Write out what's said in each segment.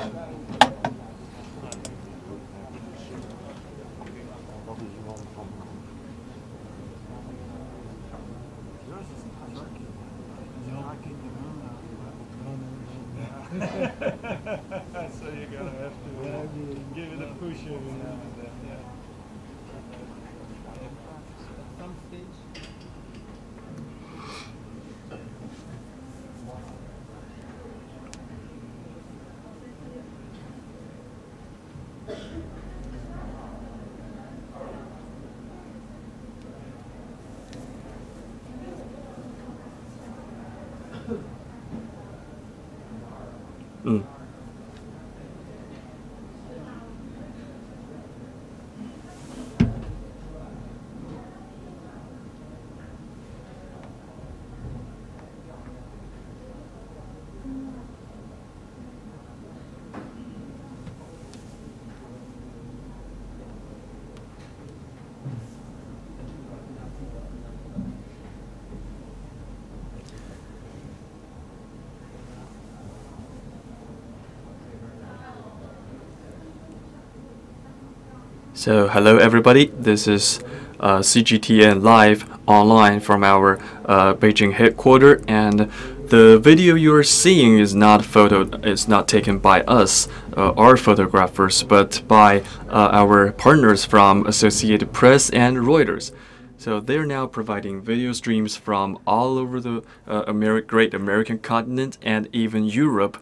So you're gonna have to give it a push every now and then. Yeah. At some stage. So hello everybody, this is CGTN live online from our Beijing headquarters, and the video you are seeing is not taken by us, our photographers, but by our partners from Associated Press and Reuters. So they're now providing video streams from all over the great American continent and even Europe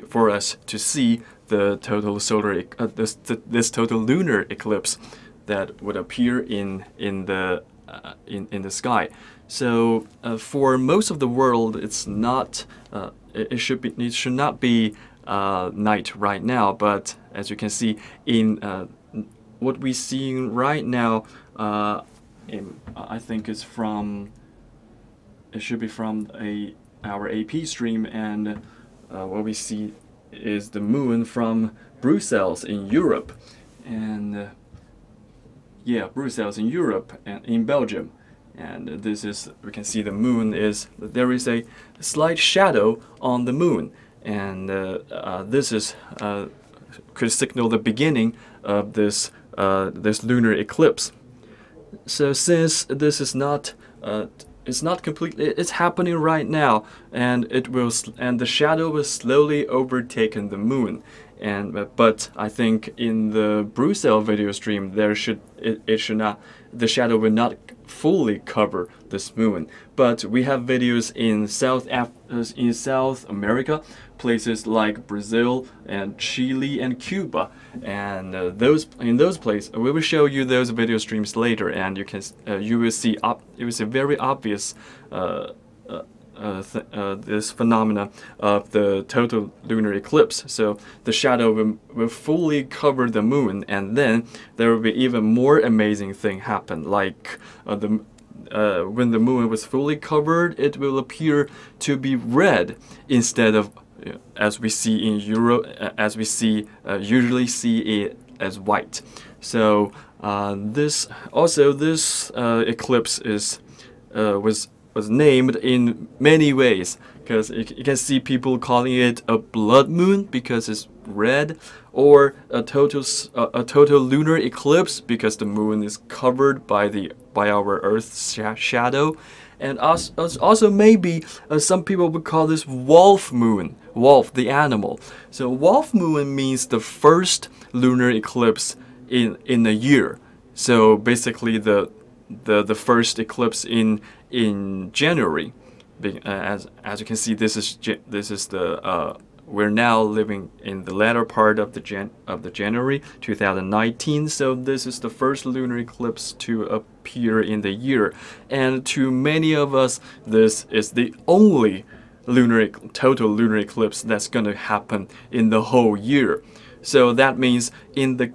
for us to see the total solar this total lunar eclipse that would appear in the sky. So for most of the world, it's not it should not be night right now. But as you can see in what we're seeing right now, I think it's from it should be from our AP stream, and what we see is the moon from Brussels in Europe, and yeah, Brussels in Europe and in Belgium. And this is, we can see the moon there is a slight shadow on the moon, and this could signal the beginning of this lunar eclipse. So since this is not it's not completely, it's happening right now, and the shadow will slowly overtake the moon. But I think in the Brussels video stream the shadow will not fully cover this moon. But we have videos in South America, places like Brazil and Chile and Cuba, and in those places we will show you those video streams later, and you will see it was a very obvious this phenomena of the total lunar eclipse. So the shadow will fully cover the moon, and then there will be even more amazing thing happen, like when the moon was fully covered, it will appear to be red instead of as we see in Europe, usually see it as white. So this eclipse was named in many ways, because you can see people calling it a blood moon because it's red, or a total lunar eclipse because the moon is covered by our Earth's shadow, and also maybe some people would call this wolf moon, wolf the animal. So wolf moon means the first lunar eclipse in a year. So basically the first eclipse in January. As you can see, this is the we're now living in the latter part of the January 2019. So this is the first lunar eclipse to appear in the year, and to many of us, this is the only total lunar eclipse that's going to happen in the whole year. So that means in the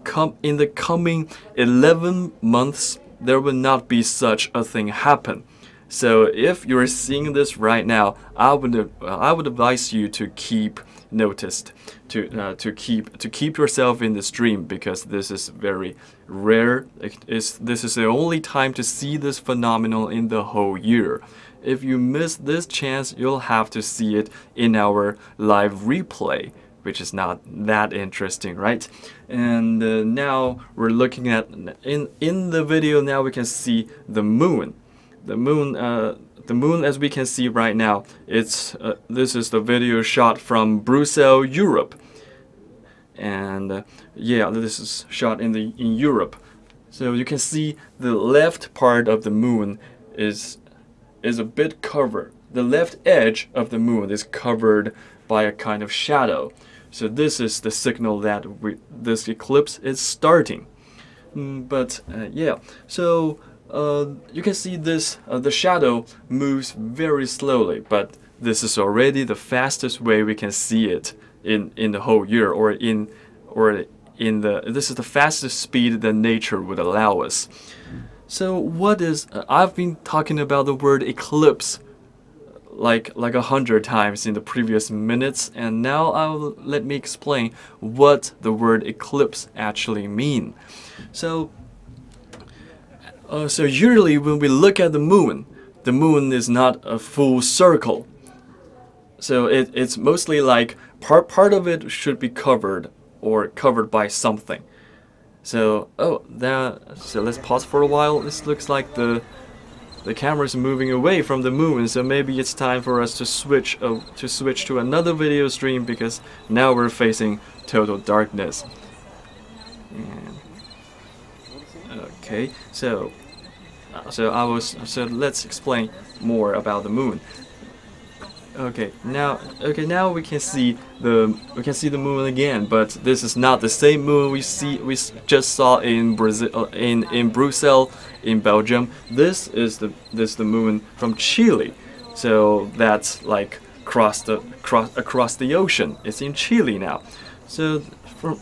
coming 11 months, there will not be such a thing happen. So if you're seeing this right now, I would advise you to keep noticed, to keep yourself in the stream, because this is very rare. This is the only time to see this phenomenon in the whole year. If you miss this chance, you'll have to see it in our live replay. which is not that interesting, right? And now we're looking at in the video. Now we can see the moon. The moon, as we can see right now, it's this is the video shot from Brussels, Europe, and yeah, this is shot in Europe. So you can see the left part of the moon is a bit covered. The left edge of the moon is covered by a kind of shadow. So this is the signal that this eclipse is starting. Yeah, so you can see this. The shadow moves very slowly, but this is already the fastest way we can see it in the whole year, this is the fastest speed that nature would allow us. So what is I've been talking about the word eclipse like 100 times in the previous minutes, and now let me explain what the word eclipse actually mean. So usually when we look at the moon is not a full circle. So it's mostly like part of it should be covered by something. So so let's pause for a while. This looks like the camera is moving away from the moon, so maybe it's time for us to switch to another video stream, because now we're facing total darkness. Okay, so let's explain more about the moon. Okay, now we can see the moon again, but this is not the same moon we just saw in Brazil, in Brussels, in Belgium. This is the moon from Chile. So that's like across the ocean. It's in Chile now. So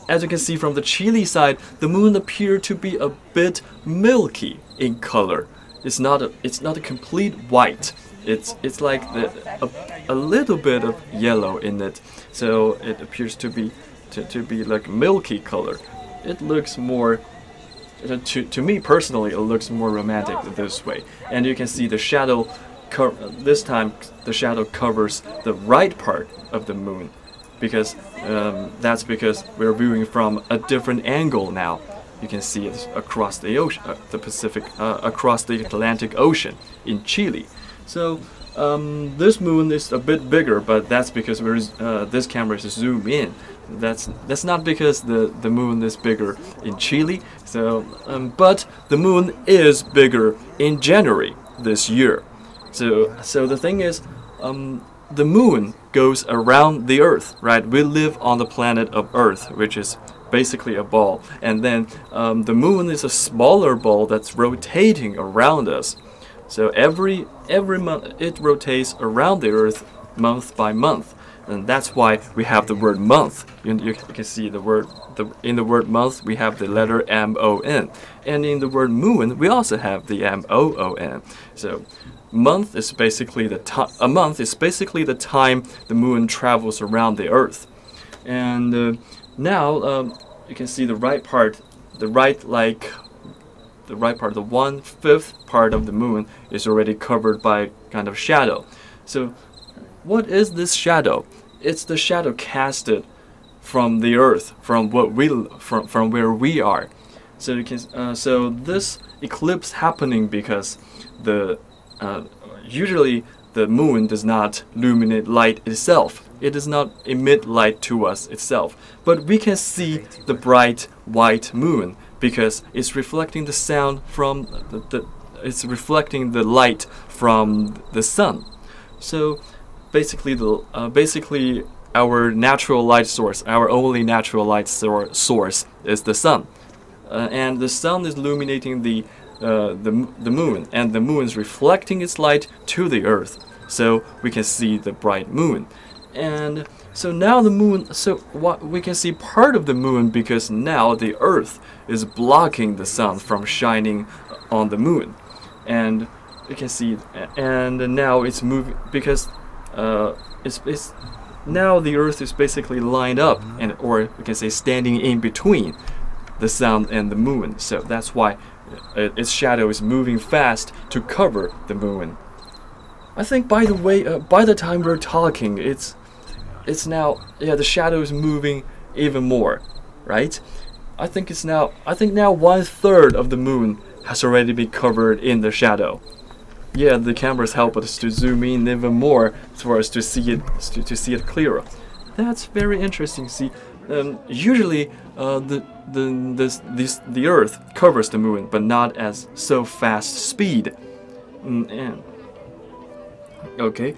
as you can see from the Chile side, the moon appeared to be a bit milky in color. It's not a complete white. It's like a little bit of yellow in it, so it appears to be like milky color. It looks more, to me personally, it looks more romantic this way. And you can see the shadow. This time the shadow covers the right part of the moon, because that's because we're viewing from a different angle now. You can see it across the ocean, across the Atlantic Ocean in Chile. So this moon is a bit bigger, but that's because this camera is zoomed in. That's not because the moon is bigger in Chile. So but the moon is bigger in January this year. So the thing is, the moon goes around the Earth, right? We live on the planet of Earth, which is basically a ball, and then the moon is a smaller ball that's rotating around us. So every month it rotates around the Earth month by month, and that's why we have the word month. You can see in the word month we have the letter M-O-N, and in the word moon we also have the M-O-O-N. So month is basically a month is basically the time the moon travels around the Earth. And now you can see the right part, the 1/5 part of the moon is already covered by kind of shadow. So what is this shadow? It's the shadow casted from the Earth, from where we are. So you can so this eclipse happening because usually the moon does not illuminate light itself. It does not emit light to us itself, but we can see the bright white moon because it's reflecting the sound from it's reflecting the light from the sun. So basically our natural light source, our only natural light source is the sun, and the sun is illuminating the moon, and the moon is reflecting its light to the Earth, so we can see the bright moon. And so now the moon, we can see part of the moon because now the Earth is blocking the sun from shining on the moon, and you can see, and now it's moving because it's now the Earth is basically lined up, or we can say standing in between the sun and the moon. So that's why its shadow is moving fast to cover the moon. I think, by the way, by the time we're talking, it's now, yeah, the shadow is moving even more, right? I think now 1/3 of the moon has already been covered in the shadow. Yeah, the cameras help us to zoom in even more for us to see it clearer. That's very interesting. See, usually the Earth covers the moon, but not as so fast speed. And okay,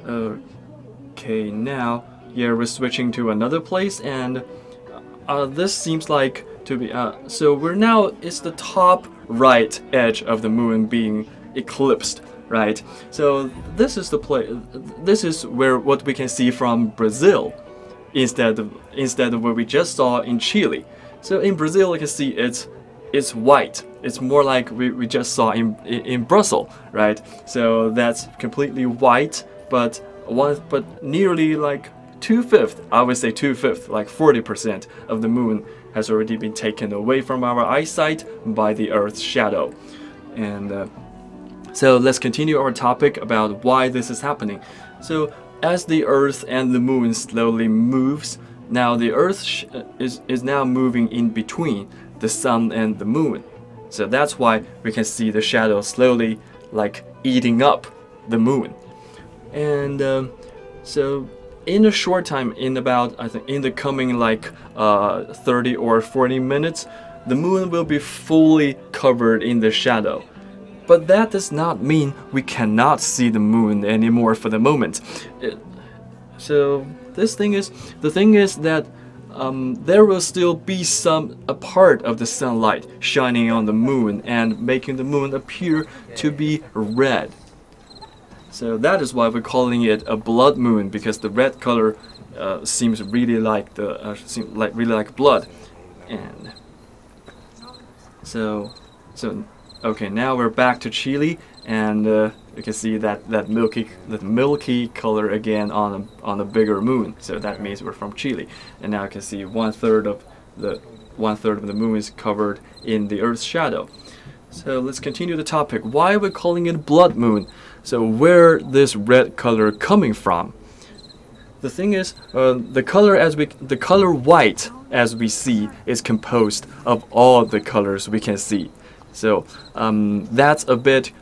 okay. Now, yeah, we're switching to another place, and this seems like to be. So we're now. It's the top right edge of the moon being eclipsed, right? So this is the place. This is where what we can see from Brazil, instead of what we just saw in Chile. So in Brazil, you can see it's white. It's more like we just saw in Brussels, right? So that's completely white, but nearly like 2/5, I would say 2/5, like 40% of the moon has already been taken away from our eyesight by the Earth's shadow. And so let's continue our topic about why this is happening. So as the Earth and the moon slowly moves, now the Earth is now moving in between the sun and the moon. So that's why we can see the shadow slowly like eating up the moon. And so in a short time, I think in the coming like 30 or 40 minutes, the moon will be fully covered in the shadow. But that does not mean we cannot see the moon anymore for the moment. So the thing is that there will still be a part of the sunlight shining on the moon and making the moon appear to be red. So that is why we're calling it a blood moon, because the red color seems really like really like blood. And so okay, now we're back to Chile, and you can see that milky color again on a bigger moon. So that means we're from Chile. And now you can see 1/3 of the moon is covered in the Earth's shadow. So let's continue the topic. Why are we calling it blood moon? So where this red color coming from? The thing is, the color white as we see is composed of all the colors we can see. So that's a bit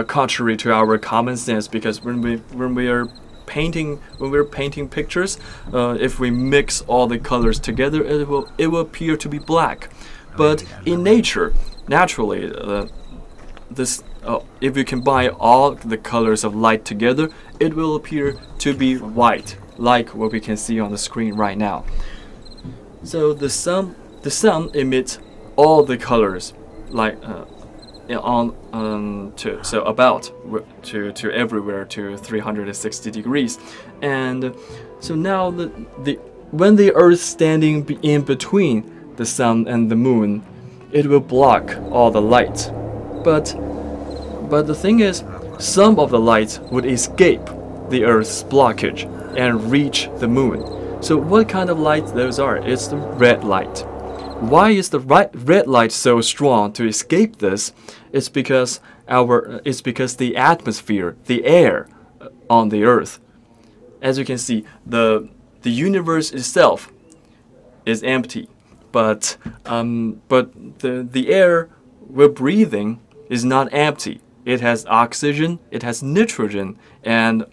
contrary to our common sense, because when we're painting pictures, if we mix all the colors together, it will appear to be black. But in nature, naturally, if you combine all the colors of light together, it will appear to be white, like what we can see on the screen right now. So the sun emits all the colors, like to everywhere, to 360 degrees. And so now when the Earth standing in between the sun and the moon, it will block all the light. But the thing is, some of the light would escape the Earth's blockage and reach the moon. So what kind of light those are? It's the red light. Why is the red light so strong to escape this? It's because the atmosphere, the air on the Earth. As you can see, the universe itself is empty, but the air we're breathing is not empty. It has oxygen, it has nitrogen, and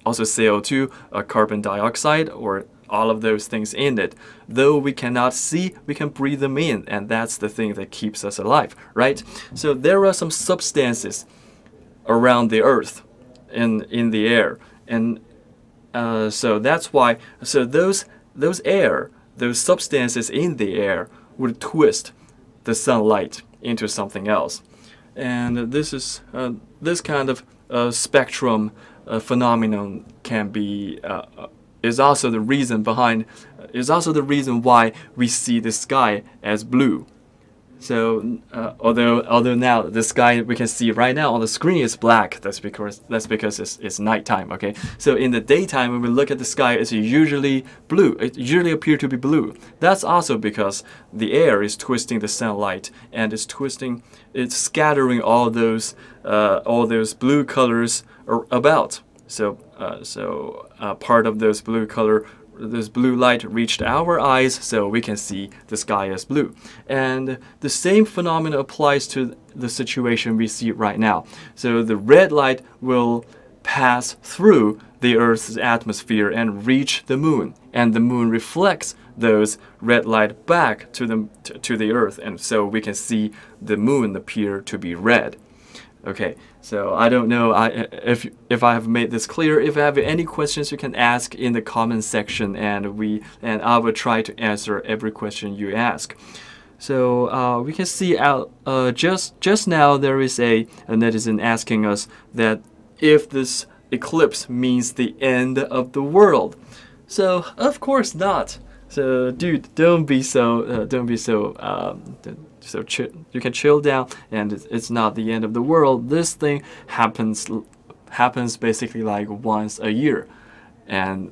also CO2, carbon dioxide, or all of those things in it. Though we cannot see, we can breathe them in, and that's the thing that keeps us alive, right? So there are some substances around the Earth, in the air, and so that's why. So those substances in the air would twist the sunlight into something else, and this kind of spectrum phenomenon can be. Is also the reason why we see the sky as blue. So although now the sky we can see right now on the screen is black, that's because it's nighttime. Okay, so in the daytime when we look at the sky, it's usually blue. It usually appears to be blue. That's also because the air is twisting the sunlight, and it's scattering all those blue colors about. So part of those this blue light reached our eyes, so we can see the sky as blue. And the same phenomenon applies to the situation we see right now. So the red light will pass through the Earth's atmosphere and reach the moon, and the moon reflects those red light back to the Earth, and so we can see the moon appear to be red. Okay, so I don't know if I have made this clear. If you have any questions, you can ask in the comment section, and I will try to answer every question you ask. So we can see just now there is a netizen asking us that if this eclipse means the end of the world. So of course not. So dude, don't be so chill. You can chill down, and it's not the end of the world. This thing happens basically like once a year, and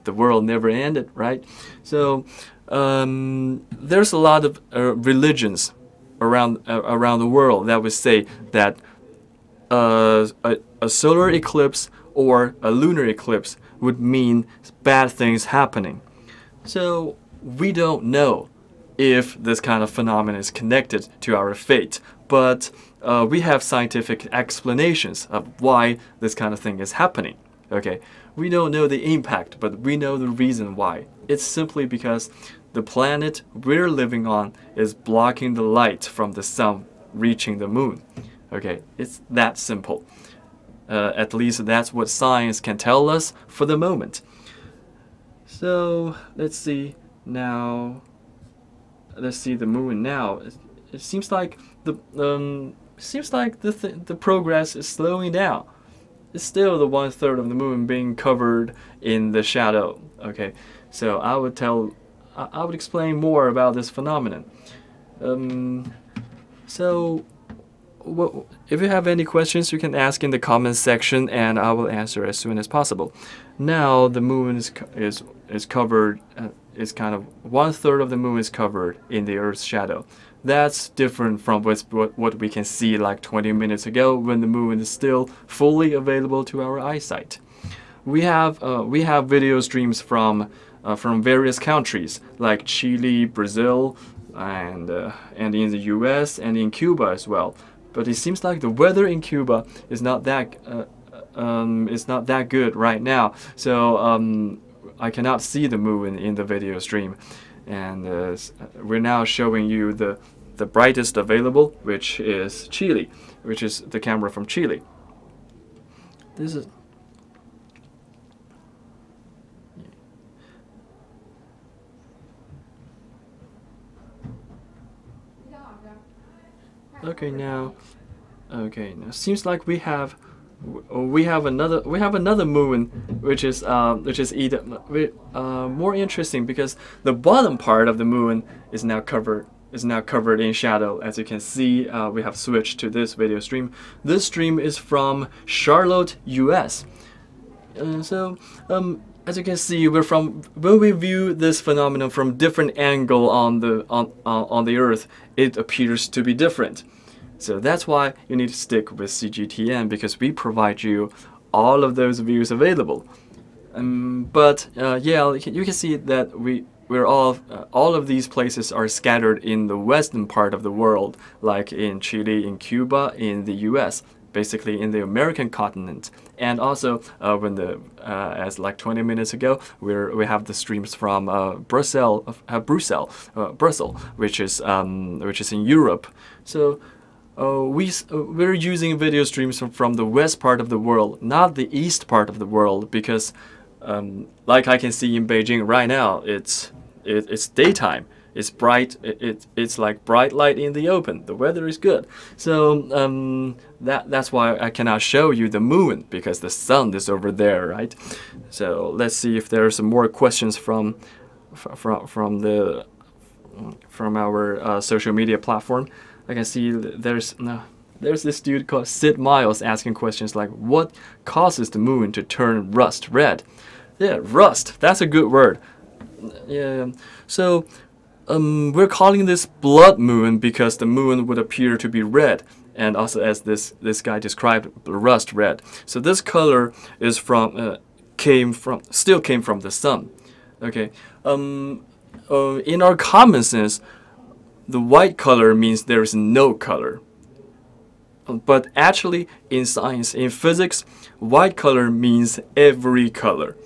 the world never ended, right? So there's a lot of religions around the world that would say that a solar eclipse or a lunar eclipse would mean bad things happening. So we don't know if this kind of phenomenon is connected to our fate, but we have scientific explanations of why this kind of thing is happening. Okay, we don't know the impact, but we know the reason why. It's simply because the planet we're living on is blocking the light from the sun reaching the moon. Okay, it's that simple. At least that's what science can tell us for the moment. So let's see now. Let's see the moon now. It seems like the progress is slowing down. It's still the 1/3 of the moon being covered in the shadow. Okay, so I would explain more about this phenomenon. So if you have any questions, you can ask in the comments section, and I will answer as soon as possible. Now the moon is covered. Is kind of 1/3 of the moon is covered in the Earth's shadow. That's different from what we can see like 20 minutes ago, when the moon is still fully available to our eyesight. We have video streams from various countries like Chile, Brazil, and in the U.S. and in Cuba as well. But it seems like the weather in Cuba is not that good right now. So I cannot see the moon in the video stream, and we're now showing you the brightest available, which is Chile, which is the camera from Chile. This is okay now. Okay, now seems like we have another moon, which is even more interesting, because the bottom part of the moon is now covered in shadow. As you can see, we have switched to this video stream. This stream is from Charlotte, US. As you can see, when we view this phenomenon from different angle on the Earth, it appears to be different. So that's why you need to stick with CGTN, because we provide you all of those views available. Yeah, you can see that we're all of these places are scattered in the western part of the world, like in Chile, in Cuba, in the US, basically in the American continent. And also as like 20 minutes ago, we have the streams from Brussels, which is in Europe. So we're using video streams from the west part of the world, not the east part of the world, because like I can see in Beijing right now, it's daytime. It's bright. It's like bright light in the open. The weather is good. So that's why I cannot show you the moon, because the sun is over there, right? So let's see if there are some more questions from our social media platform. I can see there's this dude called Sid Miles asking questions like, what causes the moon to turn rust red? Yeah, rust. That's a good word. Yeah. So we're calling this blood moon because the moon would appear to be red, and also as this guy described, rust red. So this color is still came from the sun. Okay. In our common sense, the white color means there is no color. But actually, in science, in physics, white color means every color.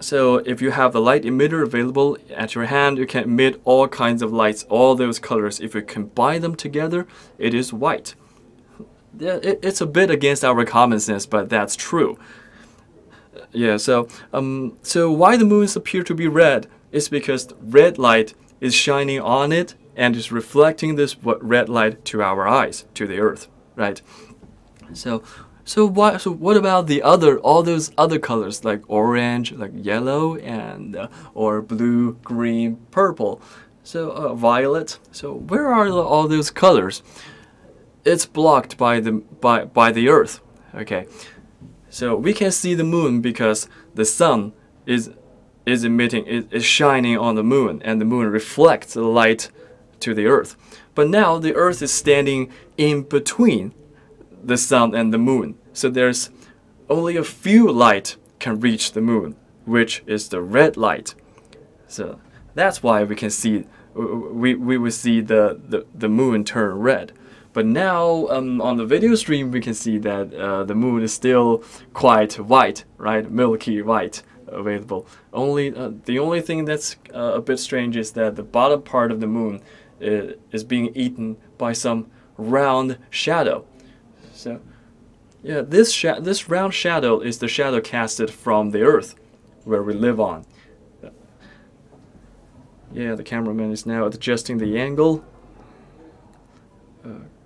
So if you have the light emitter available at your hand, you can emit all kinds of lights, all those colors. If you combine them together, it is white. Yeah, it's a bit against our common sense, but that's true. Yeah, so why the moons appear to be red is because red light is shining on it and is reflecting this red light to our eyes, to the Earth, right? So what about all those other colors like orange, like yellow, and or blue, green, purple, so violet? So where are all those colors? It's blocked by the Earth. Okay, so we can see the moon because the sun is shining on the moon, and the moon reflects the light to the Earth. But now the Earth is standing in between the sun and the moon, so there's only a few light can reach the moon, which is the red light. So that's why we can see we will see the moon turn red. But now on the video stream we can see that the moon is still quite white, right? Milky white available. The only thing that's a bit strange is that the bottom part of the moon is being eaten by some round shadow. So yeah, this round shadow is the shadow casted from the Earth where we live on. Yeah, the cameraman is now adjusting the angle.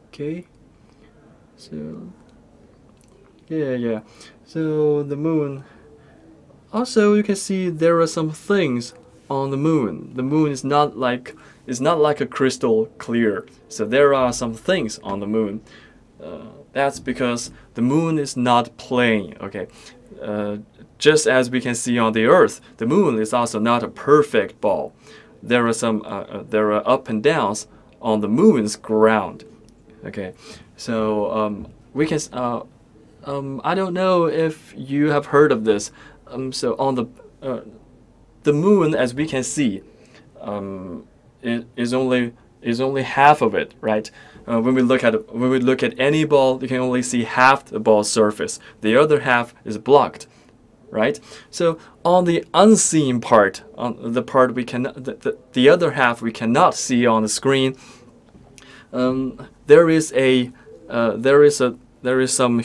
Okay, so yeah, so the moon. Also, you can see there are some things on the moon. The moon is not like a crystal clear. So there are some things on the moon. That's because the moon is not plain. Okay, just as we can see on the Earth, the moon is also not a perfect ball. There are up and downs on the moon's ground. Okay, so we can. I don't know if you have heard of this. So on the moon, as we can see, it is only half of it, right? When we look at any ball, you can only see half the ball's surface. The other half is blocked, right? So on the unseen part, on the part we cannot, the other half we cannot see on the screen, there is some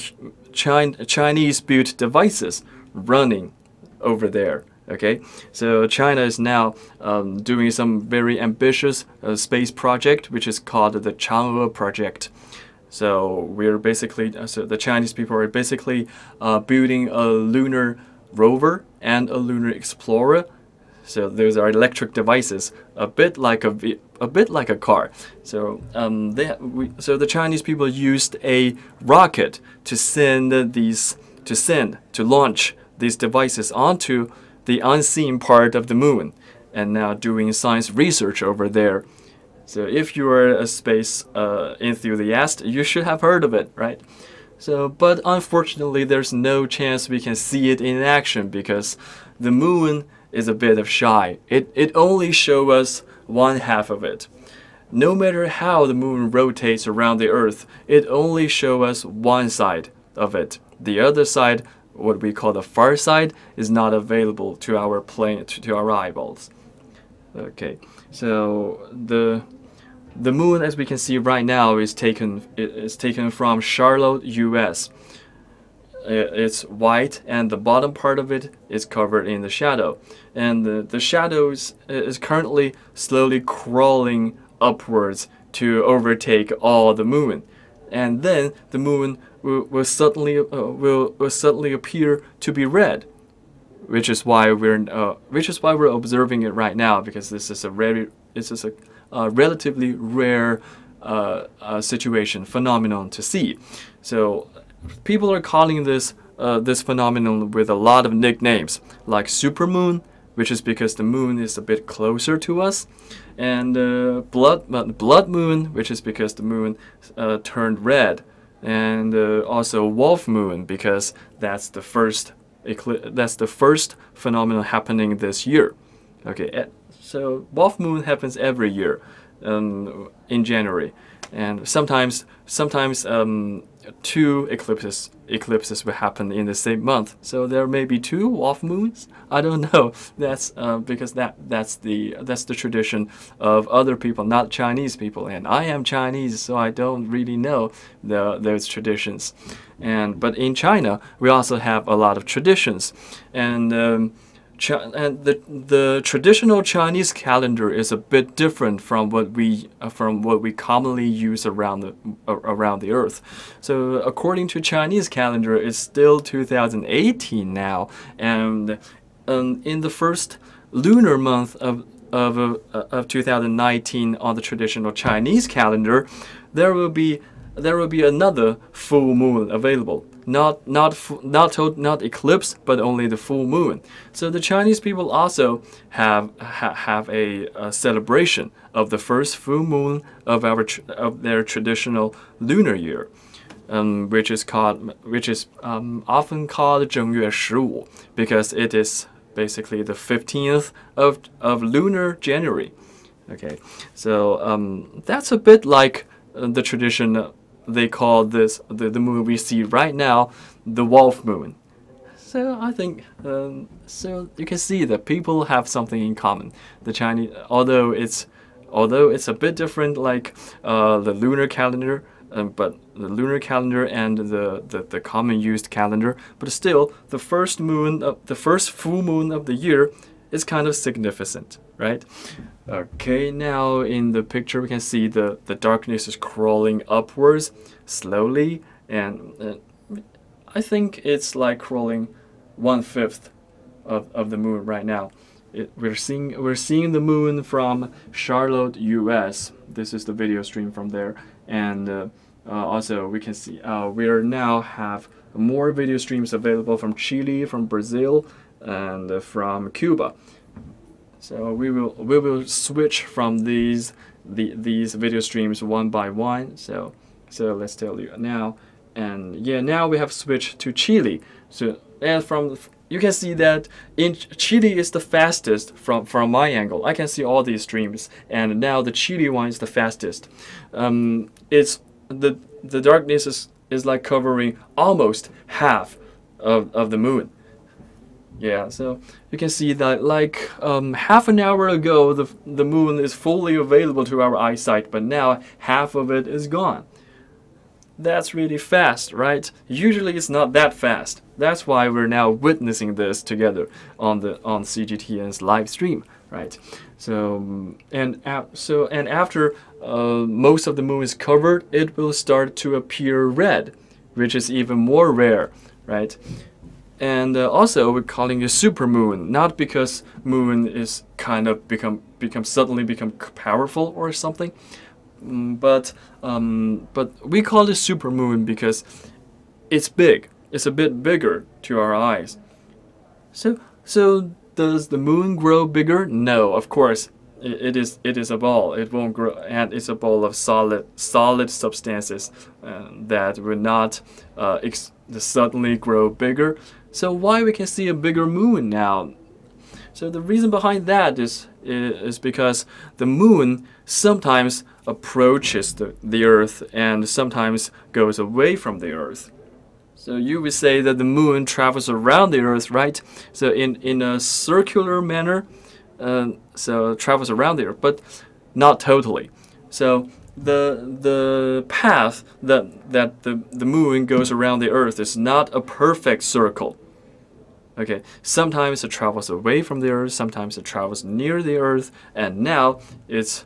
Chinese-built devices running over there. Okay, so China is now doing some very ambitious space project, which is called the Chang'e project. So we're basically, so the Chinese people are basically building a lunar rover and a lunar explorer. So those are electric devices, a bit like a car. So so the Chinese people used a rocket to launch these devices onto the unseen part of the moon, and now doing science research over there. So if you are a space enthusiast, you should have heard of it, right? So, but unfortunately, there's no chance we can see it in action because the moon is a bit of shy. It only shows us one half of it. No matter how the moon rotates around the Earth, it only shows us one side of it. The other side, what we call the far side, is not available to our to our eyeballs. Okay, so the moon, as we can see right now, is taken from Charlotte, US. It's white, and the bottom part of it is covered in the shadow, and the shadow is currently slowly crawling upwards to overtake all the moon, and then the moon will suddenly appear to be red, which is why we're observing it right now, because this is a relatively rare phenomenon to see. So people are calling this phenomenon with a lot of nicknames, like supermoon, which is because the moon is a bit closer to us, and blood moon, which is because the moon turned red, and also wolf moon, because that's the first phenomenon happening this year. Okay, so wolf moon happens every year in January, and sometimes two eclipses will happen in the same month. So there may be two wolf moons. I don't know. That's because that's the tradition of other people, not Chinese people. And I am Chinese, so I don't really know those traditions. But in China, we also have a lot of traditions, and the traditional Chinese calendar is a bit different from what we commonly use around the Earth. So according to Chinese calendar, it's still 2018 now, and in the first lunar month of 2019 on the traditional Chinese calendar, there will be another full moon available. Not eclipse, but only the full moon. So the Chinese people also have a celebration of the first full moon of their traditional lunar year, which is often called 正月15, because it is basically the 15th of lunar January. Okay, so that's a bit like the tradition. They call this the moon we see right now the wolf moon. So I think so you can see that people have something in common. The Chinese, although it's a bit different, like the lunar calendar, but the lunar calendar and the common used calendar, but still the first full moon of the year is kind of significant, right? Okay, now in the picture we can see the darkness is crawling upwards slowly, and I think it's like crawling 1/5 of the moon right now. We're seeing the moon from Charlotte, US. This is the video stream from there, and also we can see we now have more video streams available from Chile, from Brazil, and from Cuba. So we will switch from these video streams one by one. So let's tell you now, and yeah, now we have switched to Chile. So and you can see that in Chile is the fastest from my angle. I can see all these streams, and now the Chile one is the fastest. It's the darkness is like covering almost half of the moon. Yeah, so you can see that like half an hour ago the moon is fully available to our eyesight, but now half of it is gone. That's really fast, right? Usually it's not that fast. That's why we're now witnessing this together on CGTN's live stream, right? So after most of the moon is covered, it will start to appear red, which is even more rare, right? And also we're calling it supermoon, not because moon is kind of suddenly become powerful or something, but we call it supermoon because it's big. It's a bit bigger to our eyes. So does the moon grow bigger? No, of course. It is a ball. It won't grow, and it's a ball of solid substances that will not suddenly grow bigger. So why we can see a bigger moon now? So the reason behind that is because the moon sometimes approaches the Earth and sometimes goes away from the Earth. So you would say that the moon travels around the Earth, right? So in a circular manner, so it travels around the Earth, but not totally. So the path that the moon goes around the Earth is not a perfect circle. Okay, sometimes it travels away from the Earth, sometimes it travels near the Earth, and now it's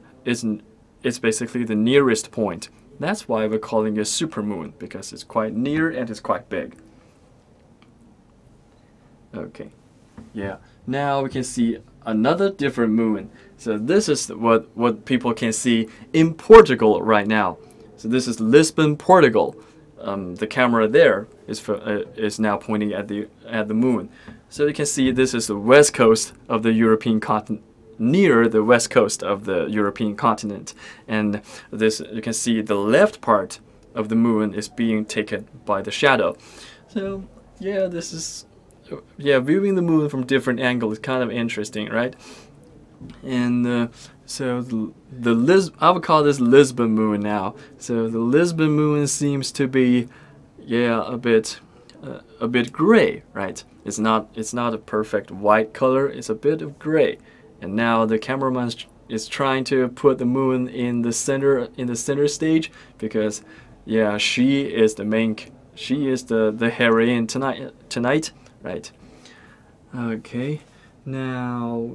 basically the nearest point. That's why we're calling it supermoon, because it's quite near and it's quite big. Okay, yeah. Now we can see another different moon. So this is what people can see in Portugal right now. So this is Lisbon, Portugal. The camera there is now pointing at the moon. So you can see this is the west coast of the European continent, near the west coast of the European continent, and this you can see the left part of the moon is being taken by the shadow. So yeah, this is viewing the moon from different angles is kind of interesting, right? And so I would call this Lisbon Moon now. So the Lisbon Moon seems to be a bit gray, right? It's not a perfect white color. It's a bit of gray. And now the cameraman is trying to put the moon in the center stage, because she is the heroine tonight, right? Okay, now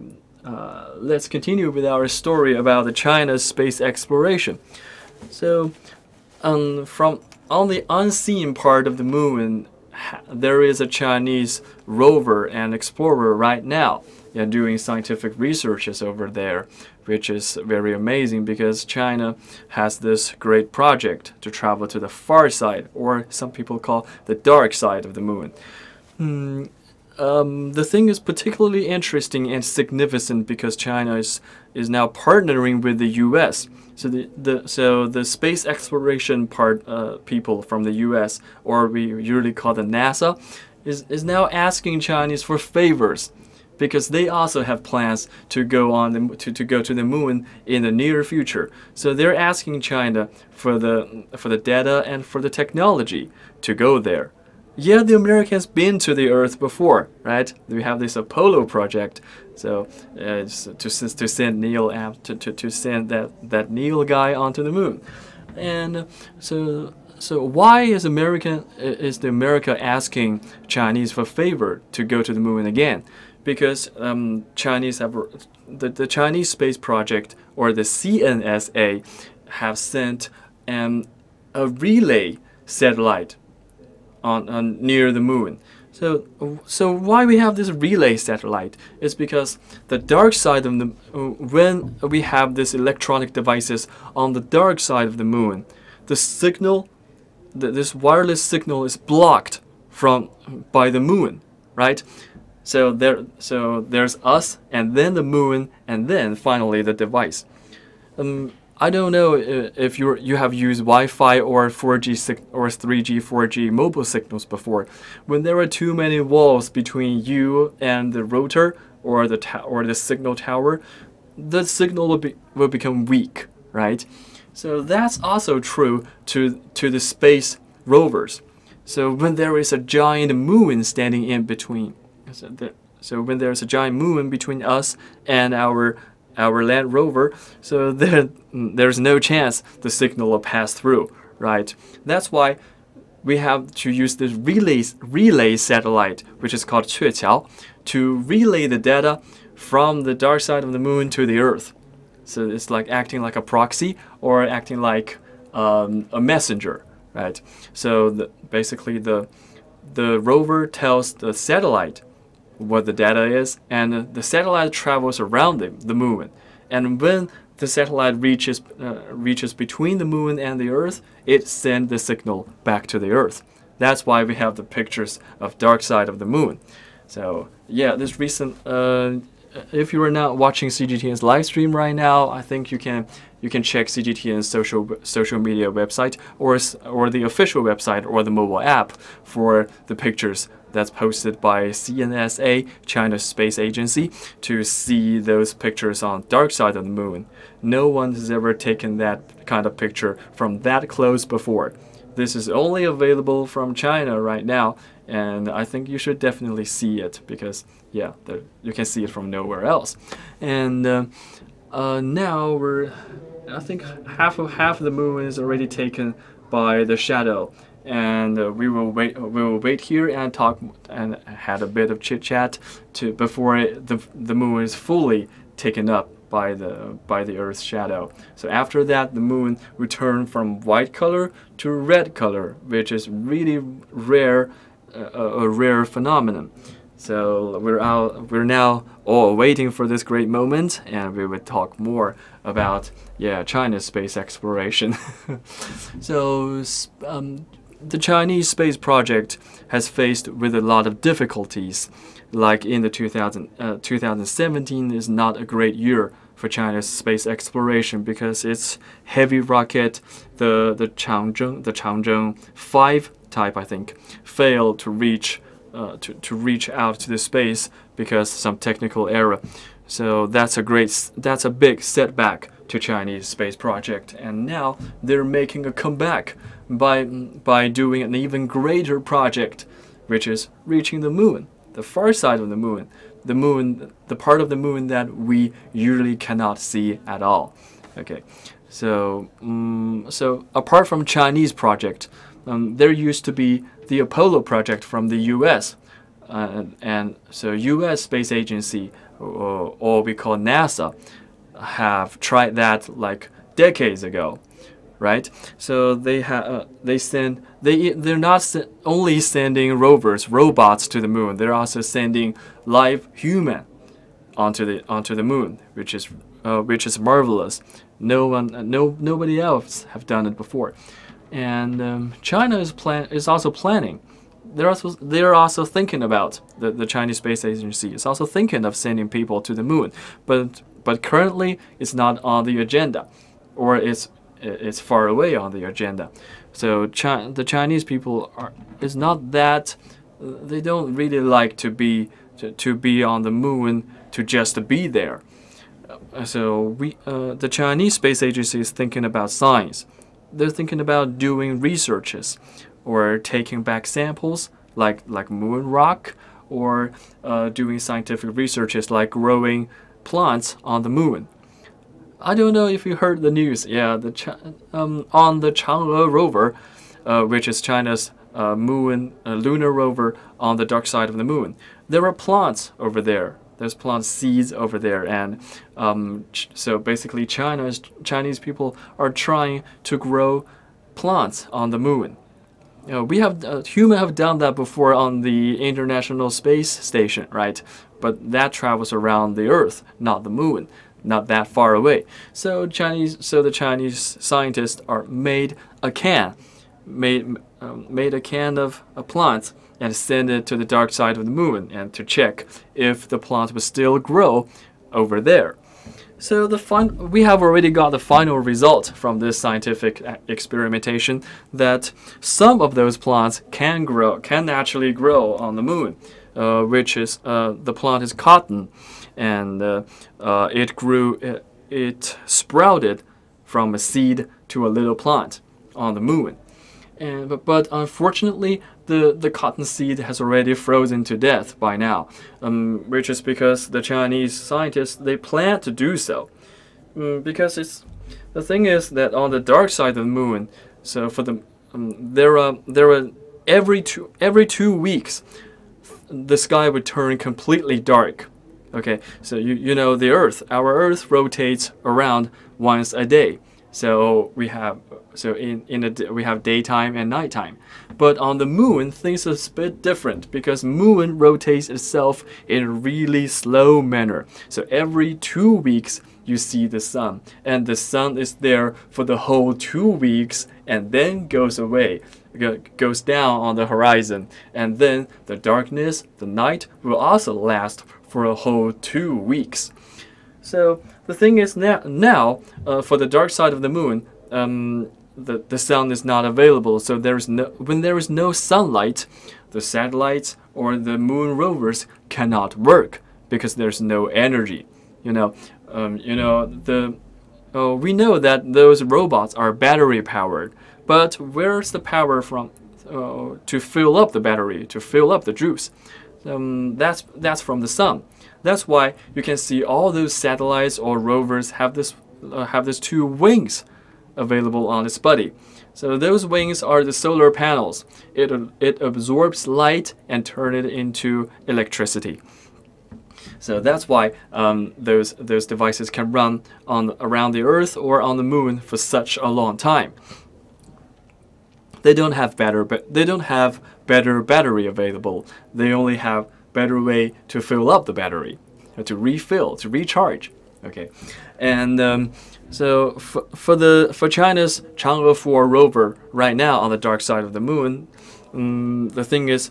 let's continue with our story about the China's space exploration. So from on the unseen part of the moon, there is a Chinese rover and explorer right now, doing scientific researches over there, which is very amazing because China has this great project to travel to the far side, or some people call the dark side of the moon. The thing is particularly interesting and significant because China is now partnering with the U.S. So the space exploration people from the U.S., or we usually call the NASA, is now asking Chinese for favors, because they also have plans to go to go to the moon in the near future. So they're asking China for the data and for the technology to go there. Yeah, the Americans been to the Earth before, right? We have this Apollo project, so to send Neil to send that Neil guy onto the moon, and so why is America asking Chinese for favor to go to the moon again? Because Chinese have the Chinese space project, or the CNSA, have sent a relay satellite on near the moon. So why we have this relay satellite is because the dark side of the when we have these electronic devices on the dark side of the moon, the signal, this wireless signal is blocked by the moon, right? So there's us, and then the moon, and then finally the device. I don't know if you have used Wi-Fi or 4G or 3G, 4G mobile signals before. When there are too many walls between you and the router or the signal tower, the signal will become weak, right? So that's also true to the space rovers. So when there is a giant moon standing in between, so when there's a giant moon between us and our land rover, so there's no chance the signal will pass through, right? That's why we have to use this relay satellite, which is called 鹊桥, to relay the data from the dark side of the moon to the Earth. So it's like acting like a proxy, or acting like a messenger, right? So basically the rover tells the satellite what the data is, and the satellite travels around the moon. And when the satellite reaches between the moon and the Earth, it sends the signal back to the Earth. That's why we have the pictures of dark side of the moon. So yeah, this recent, if you are not watching CGTN's live stream right now, I think you can check CGTN's social media website, or the official website, or the mobile app for the pictures that's posted by CNSA, China's space agency, to see those pictures on dark side of the moon. No one has ever taken that kind of picture from that close before. This is only available from China right now, and I think you should definitely see it, because yeah, you can see it from nowhere else. And now I think half of the moon is already taken by the shadow. And we will wait here and talk and had a bit of chit chat before the moon is fully taken up by the Earth's shadow. So after that, the moon will turn from white color to red color, which is really rare, a rare phenomenon. So we're now all waiting for this great moment, and we will talk more about China's space exploration. So the Chinese space project has faced with a lot of difficulties, like in the 2017 is not a great year for China's space exploration because its heavy rocket, the Changzheng 5 type, I think, failed to reach out to the space because some technical error. So that's a big setback to Chinese space project, and now they're making a comeback by doing an even greater project, which is reaching the moon, the far side of the moon, the part of the moon that we usually cannot see at all. Okay, so apart from Chinese project, there used to be the Apollo project from the U.S. And so U.S. Space Agency, or we call NASA, have tried that like decades ago, right? So they're not only sending robots to the moon. They're also sending live human onto the moon, which is marvelous. Nobody else have done it before, and China is also planning. They're also thinking about the Chinese Space Agency is also thinking of sending people to the moon, but currently it's not on the agenda, or it's far away on the agenda. So the Chinese people they don't really like to be on the moon to just be there. So the Chinese Space Agency is thinking about science. They're thinking about doing researches, or taking back samples like moon rock, or doing scientific researches like growing plants on the moon. I don't know if you heard the news. Yeah, on the Chang'e rover, which is China's lunar rover on the dark side of the moon, there are plants over there. There's plant seeds over there, and so basically Chinese people are trying to grow plants on the moon. Humans have done that before on the International Space Station, right? But that travels around the Earth, not the moon, not that far away. So the Chinese scientists made a can of a plant and send it to the dark side of the moon, and to check if the plant would still grow over there. So we have already got the final result from this scientific experimentation, that some of those plants can naturally grow on the moon, which is the plant is cotton, and it sprouted from a seed to a little plant on the moon. But unfortunately, the cotton seed has already frozen to death by now, which is because the Chinese scientists, they plan to do so, because the thing is that on the dark side of the moon, so for there are every 2 weeks, the sky would turn completely dark. Okay, so you know our Earth rotates around once a day. So we have we have daytime and nighttime. But on the moon, things are a bit different, because moon rotates itself in a really slow manner. So every 2 weeks you see the sun, and the sun is there for the whole 2 weeks and then goes away, goes down on the horizon, and then the darkness, the night, will also last for a whole 2 weeks. So the thing is now for the dark side of the moon, the sun is not available. So when there is no sunlight, the satellites or the moon rovers cannot work, because there's no energy. We know that those robots are battery powered, but where's the power from to fill up the battery, to fill up the juice? That's from the sun. That's why you can see all those satellites or rovers have these 2 wings available on its body. So those wings are the solar panels. It absorbs light and turns it into electricity. So that's why those devices can run around the Earth or on the moon for such a long time. They don't have better battery available. They only have better way to fill up the battery, to recharge. Okay, and so for China's Chang'e 4 rover right now on the dark side of the moon, the thing is,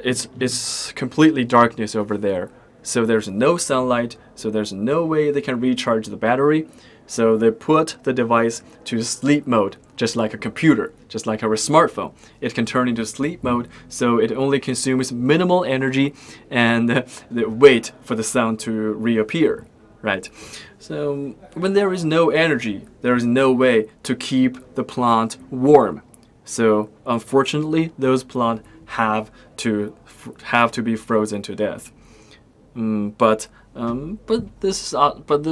it's completely darkness over there. So there's no sunlight, so there's no way they can recharge the battery. So they put the device to sleep mode, just like a computer, just like our smartphone. It can turn into sleep mode, so it only consumes minimal energy and they wait for the sun to reappear, right? So when there is no energy, there is no way to keep the plant warm. So unfortunately, those plants have to be frozen to death. But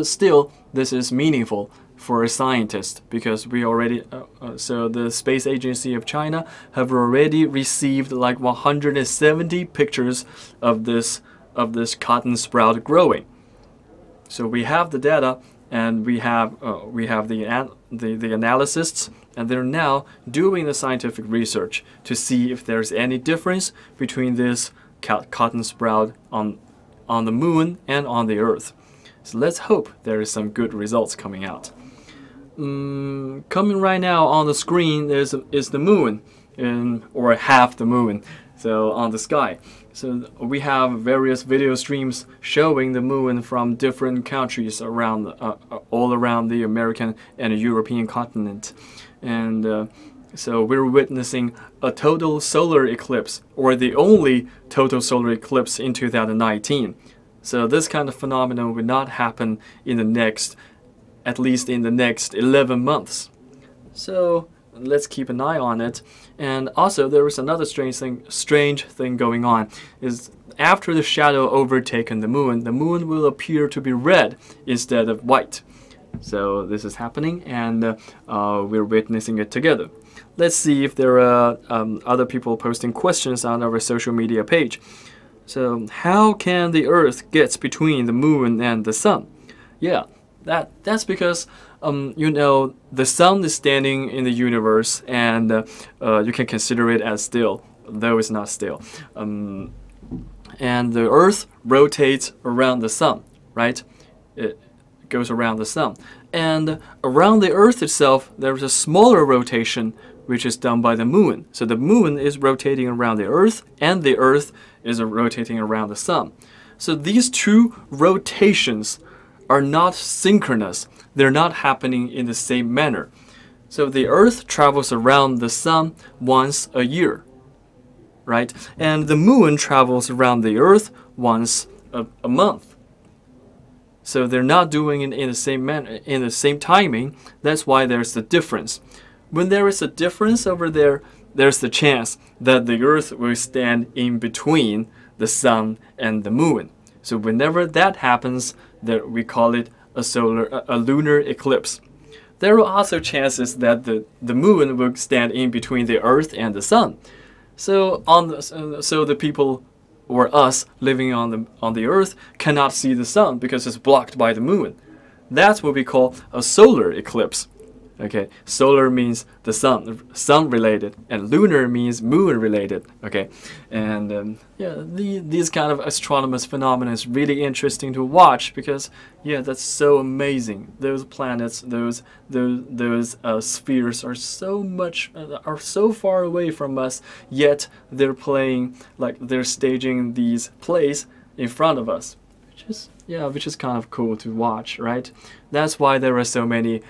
still, this is meaningful for a scientist, because we already so the Space Agency of China have already received like 170 pictures of this cotton sprout growing. So we have the data, and we have the analysts, and they're now doing the scientific research to see if there's any difference between this cotton sprout on the moon and on the Earth. So let's hope there is some good results coming out. Coming right now on the screen is the moon, or half the moon, so on the sky. So we have various video streams showing the moon from different countries around, all around the American and European continent, and so we're witnessing a total solar eclipse, or the only total solar eclipse in 2019. So this kind of phenomenon will not happen in the next, at least in the next 11 months. So let's keep an eye on it. And also there is another strange thing going on, is after the shadow overtaken the moon will appear to be red instead of white. So this is happening, and we're witnessing it together. Let's see if there are other people posting questions on our social media page. So how can the Earth get between the moon and the sun? Yeah, that's because you know, the sun is standing in the universe, and you can consider it as still, though it's not still. And the Earth rotates around the sun, right? It goes around the sun. And around the Earth itself, there's a smaller rotation which is done by the moon. So the moon is rotating around the Earth, and the Earth is rotating around the sun. So these two rotations are not synchronous. They're not happening in the same manner. So the Earth travels around the sun once a year, right? And the moon travels around the Earth once a month. So they're not doing it in the same manner, in the same timing. That's why there's the difference. When there is a difference over there, there's the chance that the Earth will stand in between the sun and the moon. So whenever that happens, we call it a lunar eclipse. There are also chances that the moon will stand in between the Earth and the sun. So the people, or us living on the Earth, cannot see the sun because it's blocked by the moon. That's what we call a solar eclipse. Okay, solar means the sun related, and lunar means moon related. Okay, and yeah, these kind of astronomous phenomena is really interesting to watch, because yeah, that's so amazing. Those planets, those spheres are so far away from us, yet they're playing, like they're staging these plays in front of us, which is kind of cool to watch, right? That's why there are so many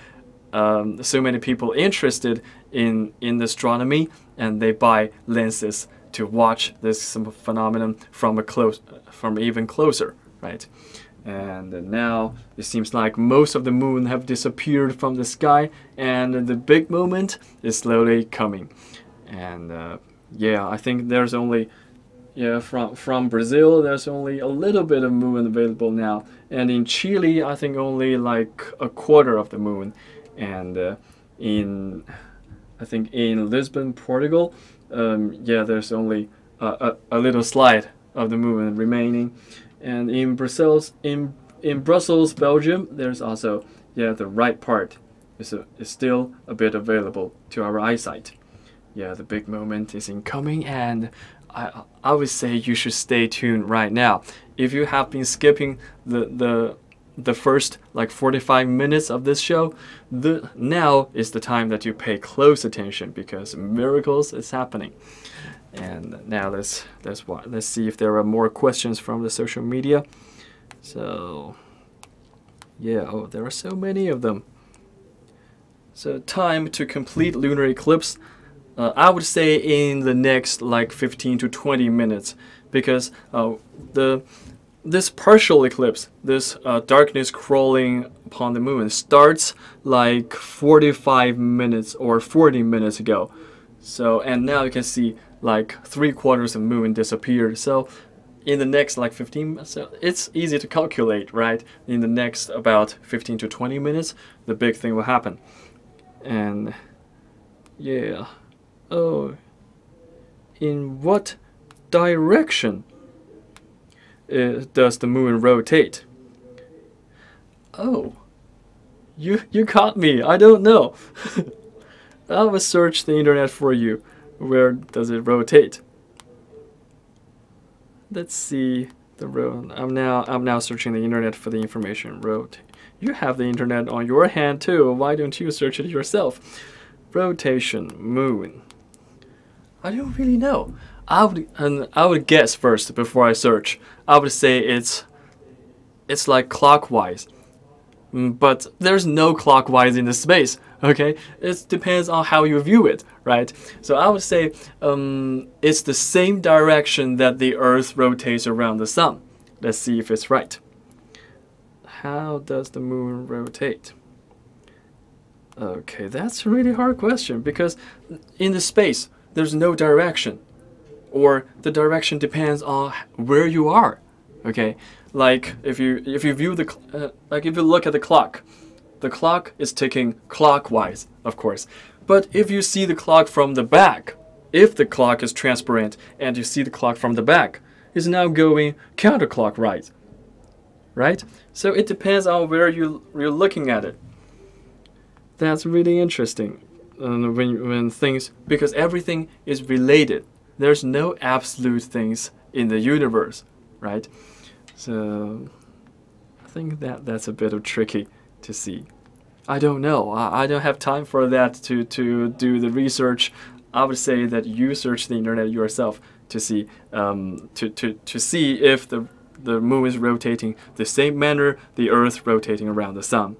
people interested in astronomy, and they buy lenses to watch this phenomenon from even closer, right? And now it seems like most of the moon have disappeared from the sky, and the big moment is slowly coming. And yeah, I think there's only from Brazil, there's only a little bit of moon available now, and in Chile, I think only like a quarter of the moon. And I think in Lisbon, Portugal, yeah, there's only a little slide of the moon remaining. And in Brussels, Belgium, there's also, yeah, the right part is still a bit available to our eyesight. Yeah, the big moment is incoming, and I would say you should stay tuned right now. If you have been skipping the the first like 45 minutes of this show, now is the time that you pay close attention because miracles is happening. And now let's see if there are more questions from the social media. So yeah, oh, there are so many of them. So time to complete lunar eclipse, I would say in the next like 15 to 20 minutes, because this partial eclipse, this darkness crawling upon the moon, starts like 45 minutes or 40 minutes ago. So, and now you can see like 3/4 of the moon disappeared. So in the next like 15, so it's easy to calculate, right? In the next about 15 to 20 minutes, the big thing will happen. And yeah, oh, in what direction does the moon rotate? Oh, you caught me. I don't know. I will search the internet for you. Where does it rotate? Let's see the road. I'm now searching the internet for the information. Rotate. You have the internet on your hand too. Why don't you search it yourself? Rotation moon. I don't really know. I would guess first before I search. I would say it's like clockwise, but there's no clockwise in the space. Okay, it depends on how you view it, right? So I would say it's the same direction that the Earth rotates around the sun. Let's see if it's right. How does the moon rotate? Okay, that's a really hard question because in the space there's no direction, or the direction depends on where you are. Okay, like if you view the like if you look at the clock is ticking clockwise, of course. But if you see the clock from the back, if the clock is transparent and you see the clock from the back, it's now going counterclockwise, right? So it depends on where you're looking at it. That's really interesting. When things, because everything is related. There's no absolute things in the universe, right? So I think that's a bit of tricky to see. I don't know. I don't have time for that to do the research. I would say that you search the internet yourself to see to see if the moon is rotating the same manner the Earth rotating around the sun.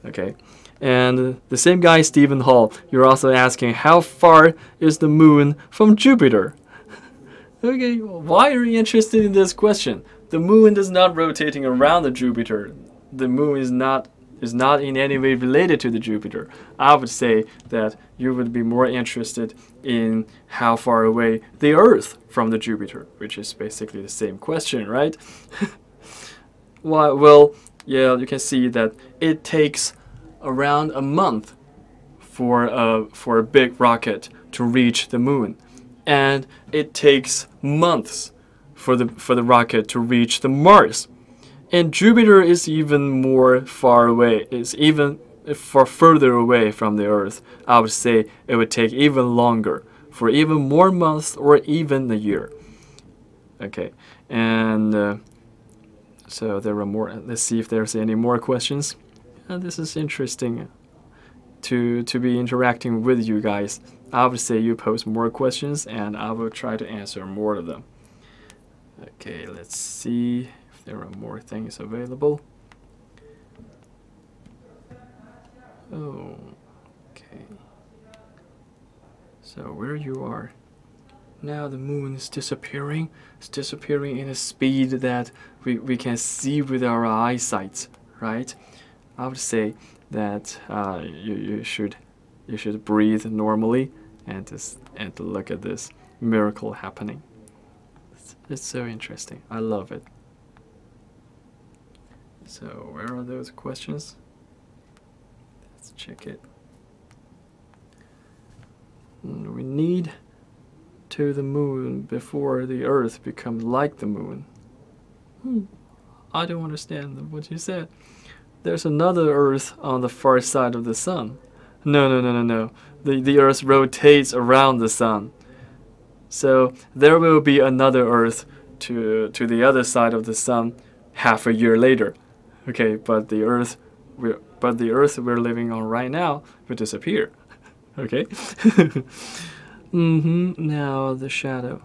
Okay. And the same guy, Stephen Hall, you're also asking how far is the moon from Jupiter? Okay, why are you interested in this question? The moon is not rotating around the Jupiter. The moon is not in any way related to the Jupiter. I would say that you would be more interested in how far away the Earth from the Jupiter, which is basically the same question, right? Why? Well, yeah, you can see that it takes around a month for a big rocket to reach the moon, and it takes months for the rocket to reach the Mars. And Jupiter is even more far away. It's even further away from the Earth. I would say it would take even longer, for even more months or even a year. Okay, and so there are more. Let's see if there's any more questions. This is interesting to be interacting with you guys. I would say you post more questions and I will try to answer more of them. Okay, let's see if there are more things available. Oh, okay. So where you are. Now the moon is disappearing. It's disappearing in a speed that we can see with our eyesight, right? I would say that you should breathe normally and to look at this miracle happening. It's so interesting. I love it. So where are those questions? Let's check it. We need to the moon before the Earth becomes like the moon. I don't understand what you said. There's another Earth on the far side of the sun. No. The Earth rotates around the sun. So there will be another Earth to the other side of the sun half a year later. Okay, but the Earth we're living on right now will disappear. Okay. Now the shadow.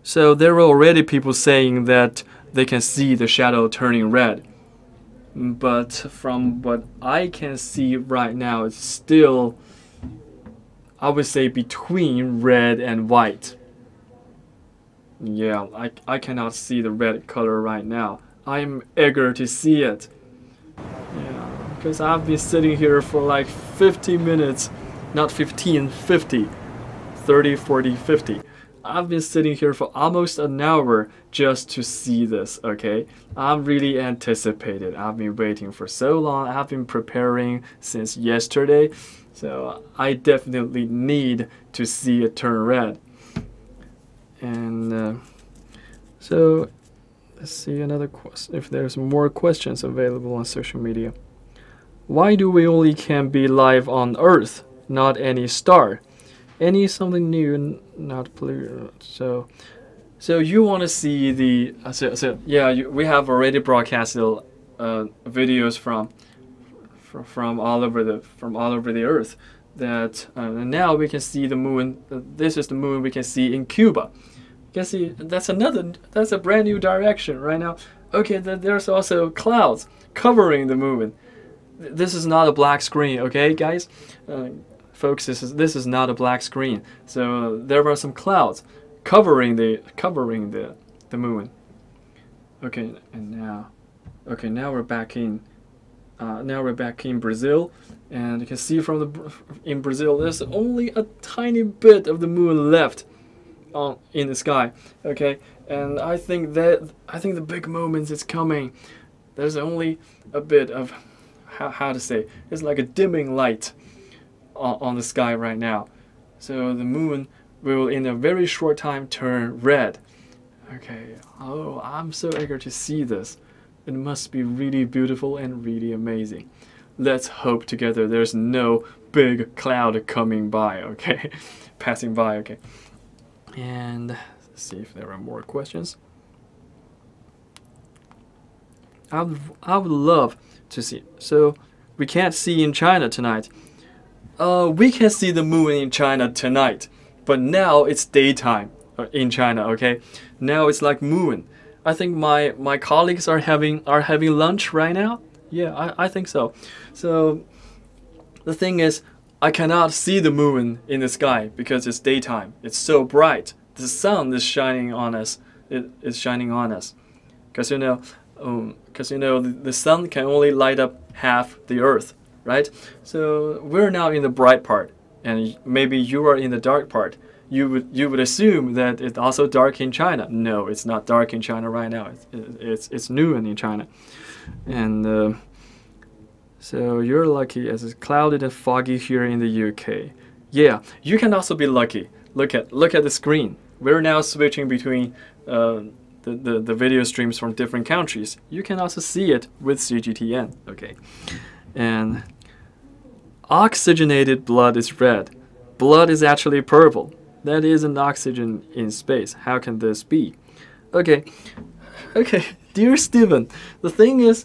So there were already people saying that they can see the shadow turning red. But from what I can see right now, it's still, I would say, between red and white. Yeah, I cannot see the red color right now. I'm eager to see it. Yeah, because I've been sitting here for like 50 minutes, not 15, 50, 30, 40, 50. I've been sitting here for almost an hour just to see this, okay? I'm really anticipated. I've been waiting for so long. I've been preparing since yesterday. So I definitely need to see it turn red. And so let's see another question. If there's more questions available on social media. Why do we only can be live on Earth, not any star? Any something new, not Pluto. So you want to see the we have already broadcasted videos from all over the Earth. That now we can see the moon. This is the moon we can see in Cuba. You can see that's a brand new direction right now. Okay, there's also clouds covering the moon. This is not a black screen, okay, guys. Folks, this is not a black screen. So there are some clouds covering the moon. Okay, and now we're back in Brazil, and you can see in Brazil there's only a tiny bit of the moon left in the sky. Okay, and I think the big moment is coming. There's only a bit of how to say, it's like a dimming light on the sky right now. So the moon will in a very short time turn red. Okay, oh, I'm so eager to see this. It must be really beautiful and really amazing. Let's hope together there's no big cloud coming by, okay? Passing by, okay? And let's see if there are more questions. I would love to see. So we can't see in China tonight. We can see the moon in China tonight, but now it's daytime in China. Okay, now it's like moon. I think my colleagues are having lunch right now. Yeah, I think so. So the thing is, I cannot see the moon in the sky because it's daytime. It's so bright. The sun is shining on us. It is shining on us, because the sun can only light up half the Earth, right? So we're now in the bright part, and maybe you are in the dark part. You would assume that it's also dark in China. No, it's not dark in China right now. It's noon in China, and so you're lucky as it's clouded and foggy here in the UK. Yeah, you can also be lucky. Look at the screen. We're now switching between the video streams from different countries. You can also see it with CGTN. Okay, and oxygenated blood is red. Blood is actually purple. That isn't oxygen in space. How can this be? Okay, dear Stephen, the thing is,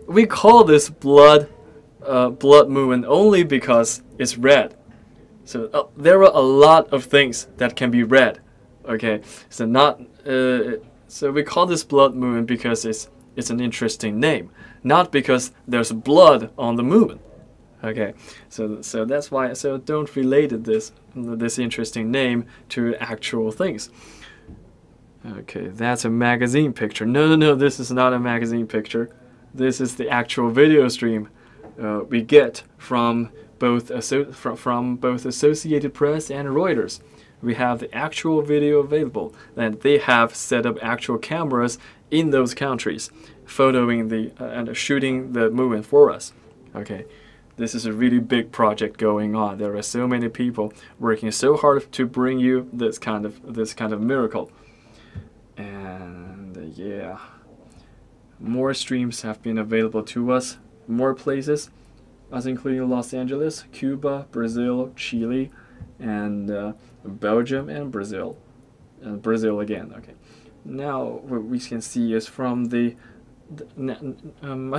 we call this blood moon only because it's red. So there are a lot of things that can be red. Okay, so we call this blood moon because it's an interesting name, not because there's blood on the moon. Okay, so that's why. So don't relate this interesting name to actual things. Okay, that's a magazine picture. No, this is not a magazine picture. This is the actual video stream we get from both Associated Press and Reuters. We have the actual video available, and they have set up actual cameras in those countries, photoing and shooting the moon for us. Okay. This is a really big project going on. There are so many people working so hard to bring you this kind of miracle. And yeah, more streams have been available to us, more places, as including Los Angeles, Cuba, Brazil, Chile, and Belgium and Brazil, and Brazil again. Okay, now what we can see is from the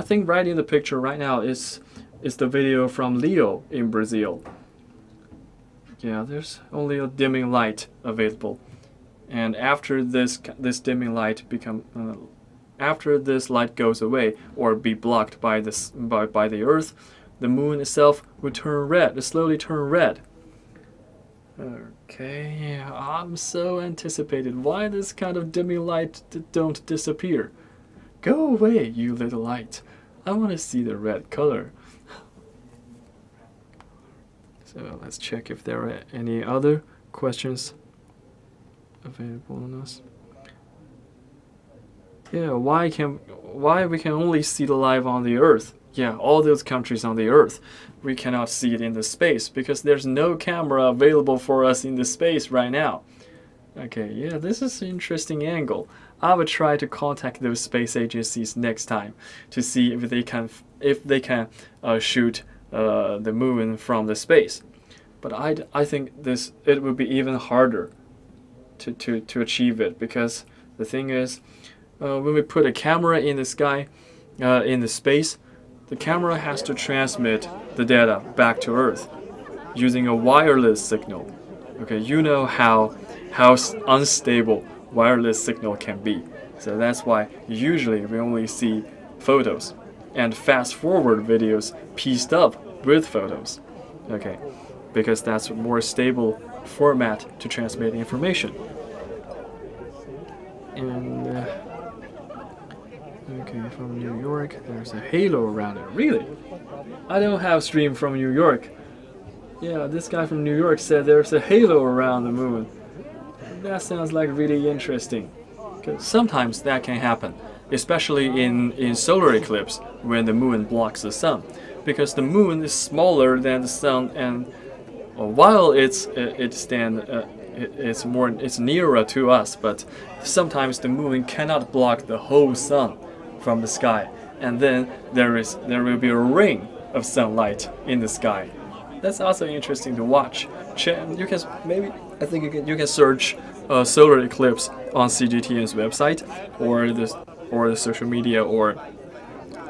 I think right in the picture right now is the video from Leo in Brazil. Yeah, there's only a dimming light available, and after this dimming light after this light goes away or be blocked by the Earth, the moon itself will turn red, slowly turn red. Okay, I'm so anticipated. Why this kind of dimming light don't disappear? Go away, you little light. I want to see the red color. So let's check if there are any other questions available on us. Yeah, why we can only see the light on the Earth? Yeah, all those countries on the Earth, we cannot see it in the space because there's no camera available for us in the space right now. Okay, yeah, this is an interesting angle. I will try to contact those space agencies next time to see if they can shoot the moon from the space. But I think it would be even harder to achieve it, because the thing is, when we put a camera in the sky, in the space, the camera has to transmit the data back to Earth using a wireless signal. Okay, you know how unstable wireless signal can be. So that's why usually we only see photos and fast forward videos pieced up with photos. Okay, because that's a more stable format to transmit information. And okay, from New York, there's a halo around it. Really? I don't have stream from New York. Yeah, this guy from New York said there's a halo around the moon. That sounds like really interesting. Because sometimes that can happen, especially in solar eclipse when the moon blocks the sun. Because the moon is smaller than the sun, and while it's nearer to us, but sometimes the moon cannot block the whole sun from the sky, and then there will be a ring of sunlight in the sky. That's also interesting to watch. You can you can search solar eclipse on CGTN's website or the social media or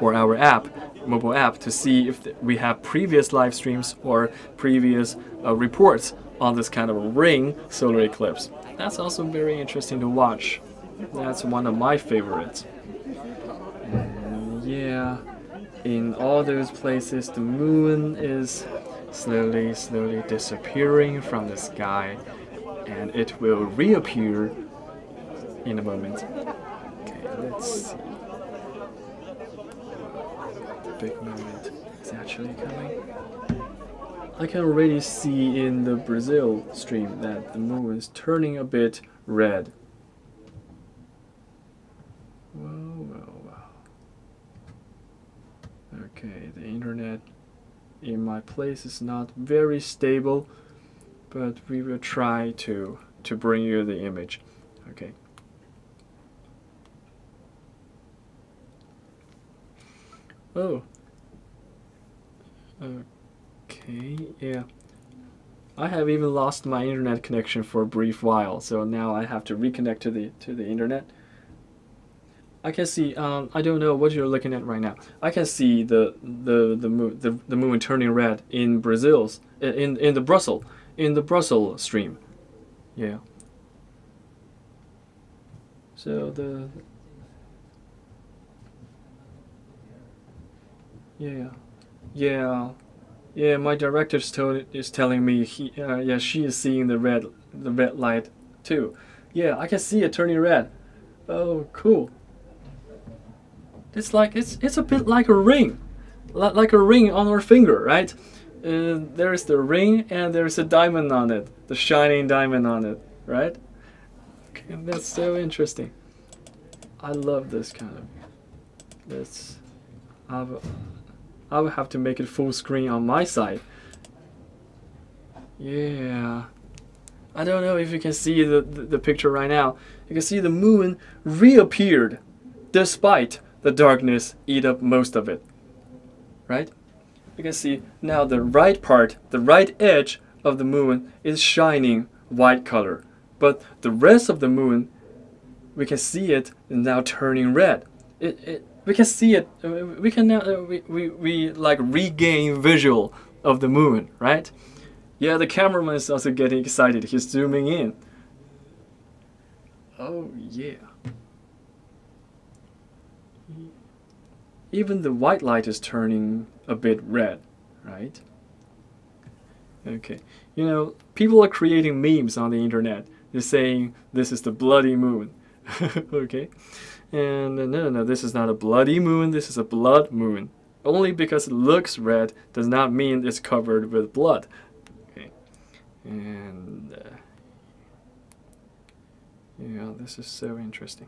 our app, mobile app, to see if we have previous live streams or previous reports on this kind of ring solar eclipse. That's also very interesting to watch. That's one of my favorites. Yeah, in all those places the moon is slowly disappearing from the sky, and it will reappear in a moment. Okay, let's see. The big moment is actually coming. I can already see in the Brazil stream that the moon is turning a bit red. Wow. Okay, the internet in my place is not very stable, but we will try to bring you the image. Okay. Oh. Okay, yeah. I have even lost my internet connection for a brief while, so now I have to reconnect to the internet. I can see. I don't know what you're looking at right now. I can see the moon turning red in Brazil's in the Brussels stream. Yeah. So yeah. My director is telling me she is seeing the red light too. Yeah, I can see it turning red. Oh, cool. It's a bit like a ring, like a ring on our finger, right? There's the ring and there's a diamond on it, the shining diamond on it, right? Okay, that's so interesting. I love this kind of. This, I will have to make it full screen on my side. Yeah. I don't know if you can see the picture right now. You can see the moon reappeared despite the darkness eat up most of it, right? You can see now the right part, the right edge of the moon is shining white color, but the rest of the moon, we can see it now turning red. we can see it. We can now we like regain visual of the moon, right? Yeah, the cameraman is also getting excited. He's zooming in. Oh yeah. Even the white light is turning a bit red, right? Okay. You know, people are creating memes on the internet. They're saying this is the bloody moon. Okay. And no, this is not a bloody moon. This is a blood moon. Only because it looks red does not mean it's covered with blood. Okay. And yeah, this is so interesting.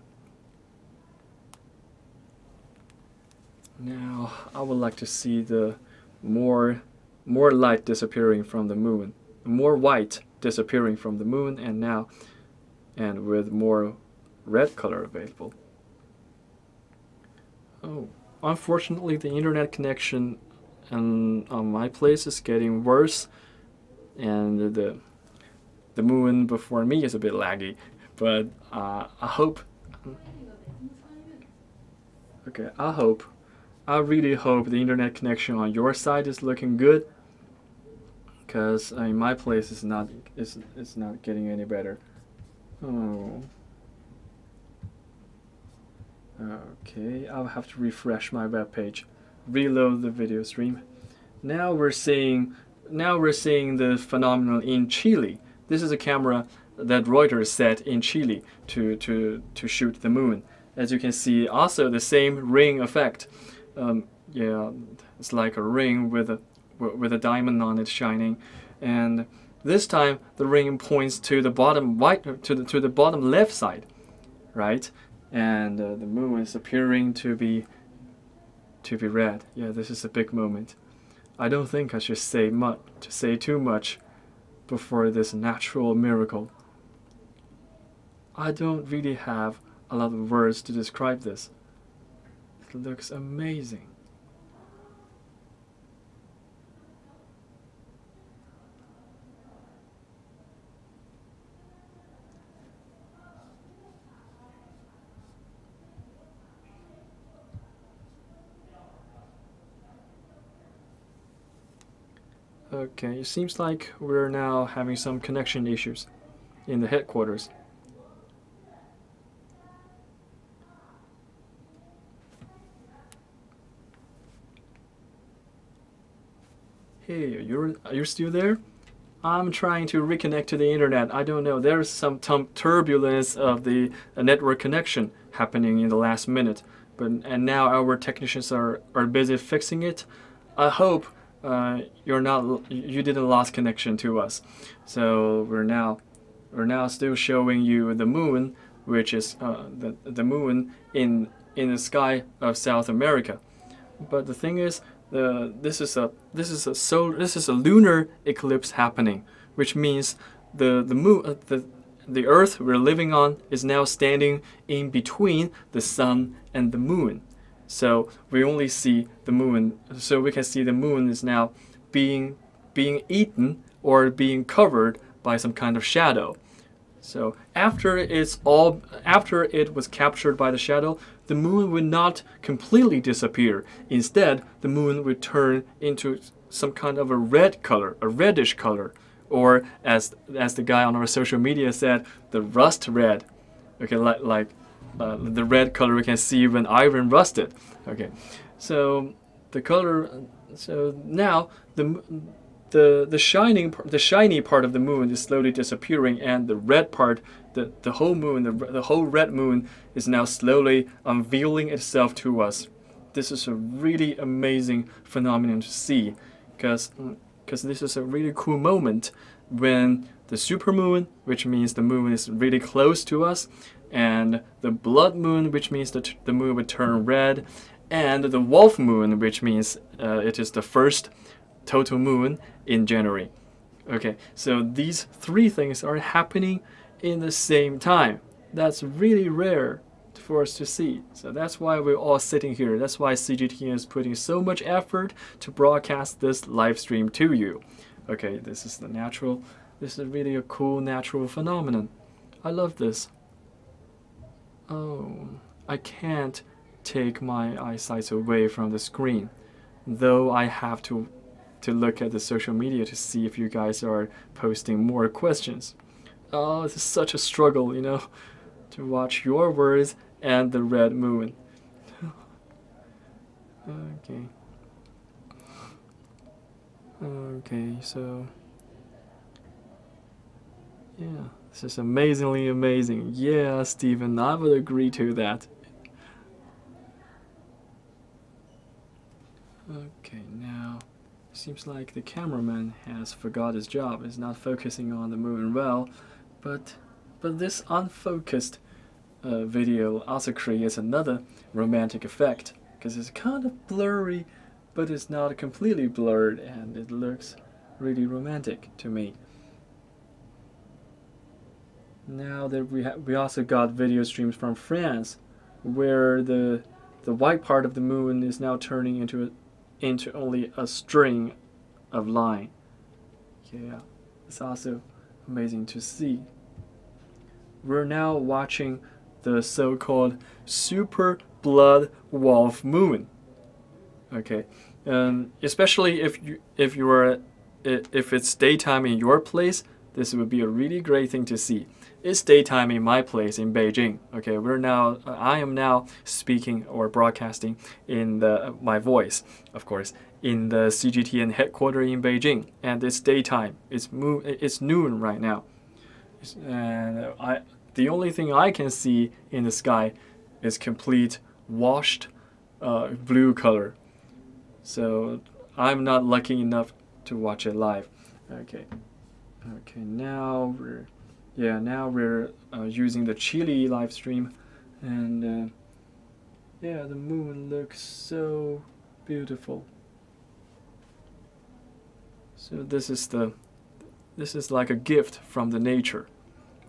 Now, I would like to see the more light disappearing from the moon, more white disappearing from the moon, and with more red color available. Oh, unfortunately, the internet connection on my place is getting worse, and the moon before me is a bit laggy. But I really hope the internet connection on your side is looking good, because my place is not getting any better. Oh. Okay, I'll have to refresh my web page, reload the video stream. Now we're seeing the phenomenon in Chile. This is a camera that Reuters set in Chile to shoot the moon. As you can see, also the same ring effect. Yeah, it's like a ring with a diamond on it shining, and this time the ring points to the bottom to the bottom left side, right? And the moon is appearing to be red. Yeah, this is a big moment. I don't think I should say too much before this natural miracle. I don't really have a lot of words to describe this. It looks amazing. Okay, it seems like we're now having some connection issues in the headquarters. Hey, you're still there? I'm trying to reconnect to the internet. I don't know. There's some turbulence of the network connection happening in the last minute, and now our technicians are busy fixing it. I hope you didn't lose connection to us. So we're now still showing you the moon, which is the moon in the sky of South America. But the thing is, this is a lunar eclipse happening, which means the moon, the Earth we're living on is now standing in between the sun and the moon. So we only see the moon. So we can see the moon is now being eaten or being covered by some kind of shadow. So after it was captured by the shadow, the moon will not completely disappear. Instead, the moon will turn into some kind of a red color, a reddish color, or as the guy on our social media said, the rust red. Okay, like the red color we can see when iron rusted. Okay, so the color. So now the shiny part of the moon is slowly disappearing, and the red part, the whole moon, the whole red moon is now slowly unveiling itself to us. This is a really amazing phenomenon to see, because this is a really cool moment when the supermoon, which means the moon is really close to us, and the blood moon, which means that the moon would turn red, and the wolf moon, which means it is the first total moon in January. Okay, so these three things are happening in the same time. That's really rare for us to see. So that's why we're all sitting here. That's why CGTN is putting so much effort to broadcast this live stream to you. Okay, this is really a cool natural phenomenon. I love this. Oh, I can't take my eyesight away from the screen, though I have to look at the social media to see if you guys are posting more questions. Oh, it's such a struggle, you know, to watch your words and the red moon. Okay. Okay, so yeah, this is amazingly amazing. Yeah, Stephen, I would agree to that. Okay, now seems like the cameraman has forgot his job, is not focusing on the moon well, but this unfocused video also creates another romantic effect, because it's kind of blurry, but it's not completely blurred, and it looks really romantic to me. Now that we also got video streams from France, where the white part of the moon is now turning into only a string of line. Yeah, it's also amazing to see. We're now watching the so-called super blood wolf moon. Okay, especially if it's daytime in your place, this would be a really great thing to see. It's daytime in my place in Beijing. Okay, I am now speaking or broadcasting in my voice, of course, in the CGTN headquarters in Beijing, and it's daytime. It's noon right now, and the only thing I can see in the sky is complete washed blue color. So I'm not lucky enough to watch it live. Okay. Okay, now we're using the Chile live stream, and yeah, the moon looks so beautiful. So this is like a gift from the nature,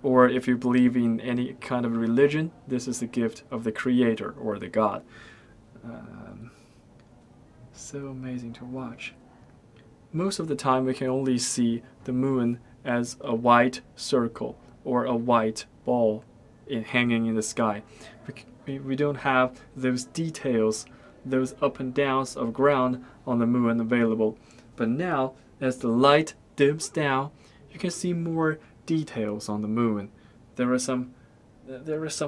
or if you believe in any kind of religion, this is the gift of the Creator or the God. So amazing to watch. Most of the time we can only see the moon as a white circle or a white ball hanging in the sky. We don't have those details, those up and downs of ground on the moon available. But now, as the light dims down, you can see more details on the moon. There are some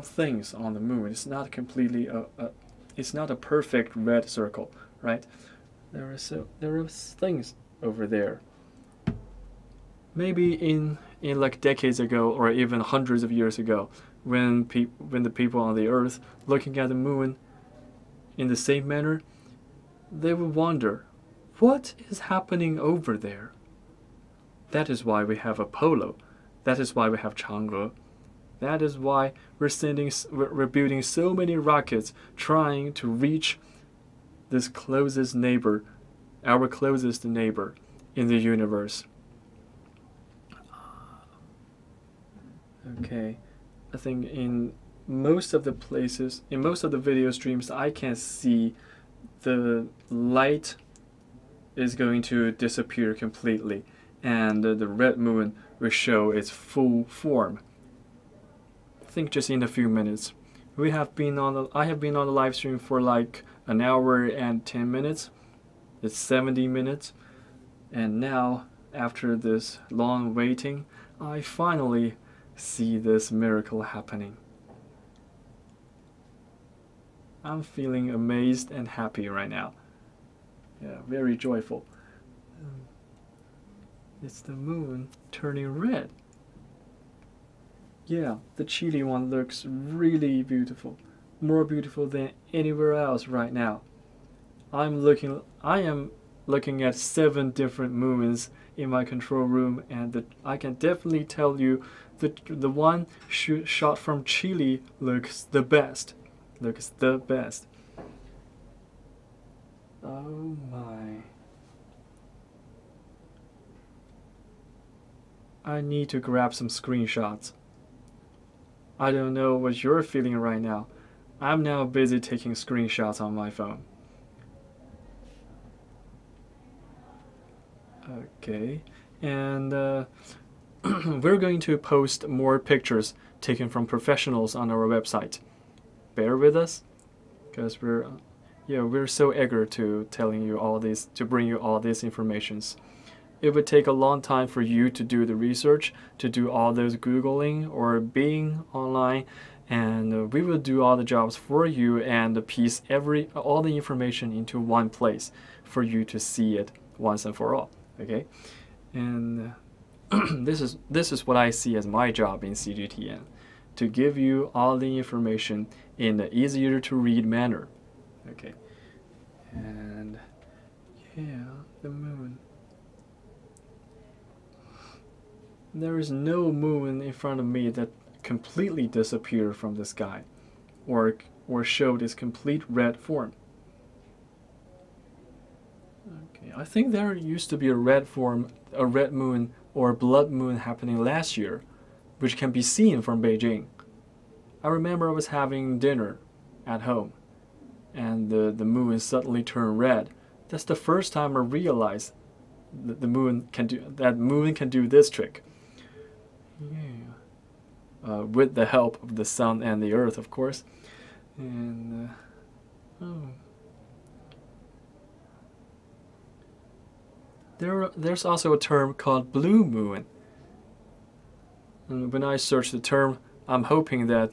things on the moon. It's not completely it's not a perfect red circle, right? There are things over there. Maybe in like decades ago, or even hundreds of years ago, when the people on the Earth looking at the moon in the same manner, they would wonder, what is happening over there? That is why we have Apollo. That is why we have Chang'e. That is why we're building so many rockets trying to reach this closest neighbor, our closest neighbor in the universe. Okay, I think in most of the places, in most of the video streams, I can see the light is going to disappear completely, and the red moon will show its full form. I think just in a few minutes. I have been on the live stream for like an hour and 10 minutes. It's 70 minutes, and now after this long waiting, I finally see this miracle happening. I'm feeling amazed and happy right now. Yeah, very joyful. It's the moon turning red. Yeah, the Chile one looks really beautiful. More beautiful than anywhere else right now. I am looking at 7 different moons in my control room, and I can definitely tell you that the one shot from Chile looks the best. Oh my. I need to grab some screenshots. I don't know what you're feeling right now. I'm now busy taking screenshots on my phone. Okay, and we're going to post more pictures taken from professionals on our website. Bear with us, because we're so eager to telling you all this, to bring you all these informations. It would take a long time for you to do the research, to do all those Googling or being online, and we will do all the jobs for you and piece all the information into one place for you to see it once and for all. Okay, and this is what I see as my job in CGTN, to give you all the information in an easier to read manner. Okay, and yeah, the moon. There is no moon in front of me that completely disappeared from the sky, or showed its complete red form. Okay, I think there used to be a red moon or blood moon happening last year, which can be seen from Beijing. I remember I was having dinner at home, and the moon suddenly turned red. That's the first time I realized that the moon can do this trick. Yeah. With the help of the sun and the earth, of course. And there's also a term called blue moon. And when I search the term, I'm hoping that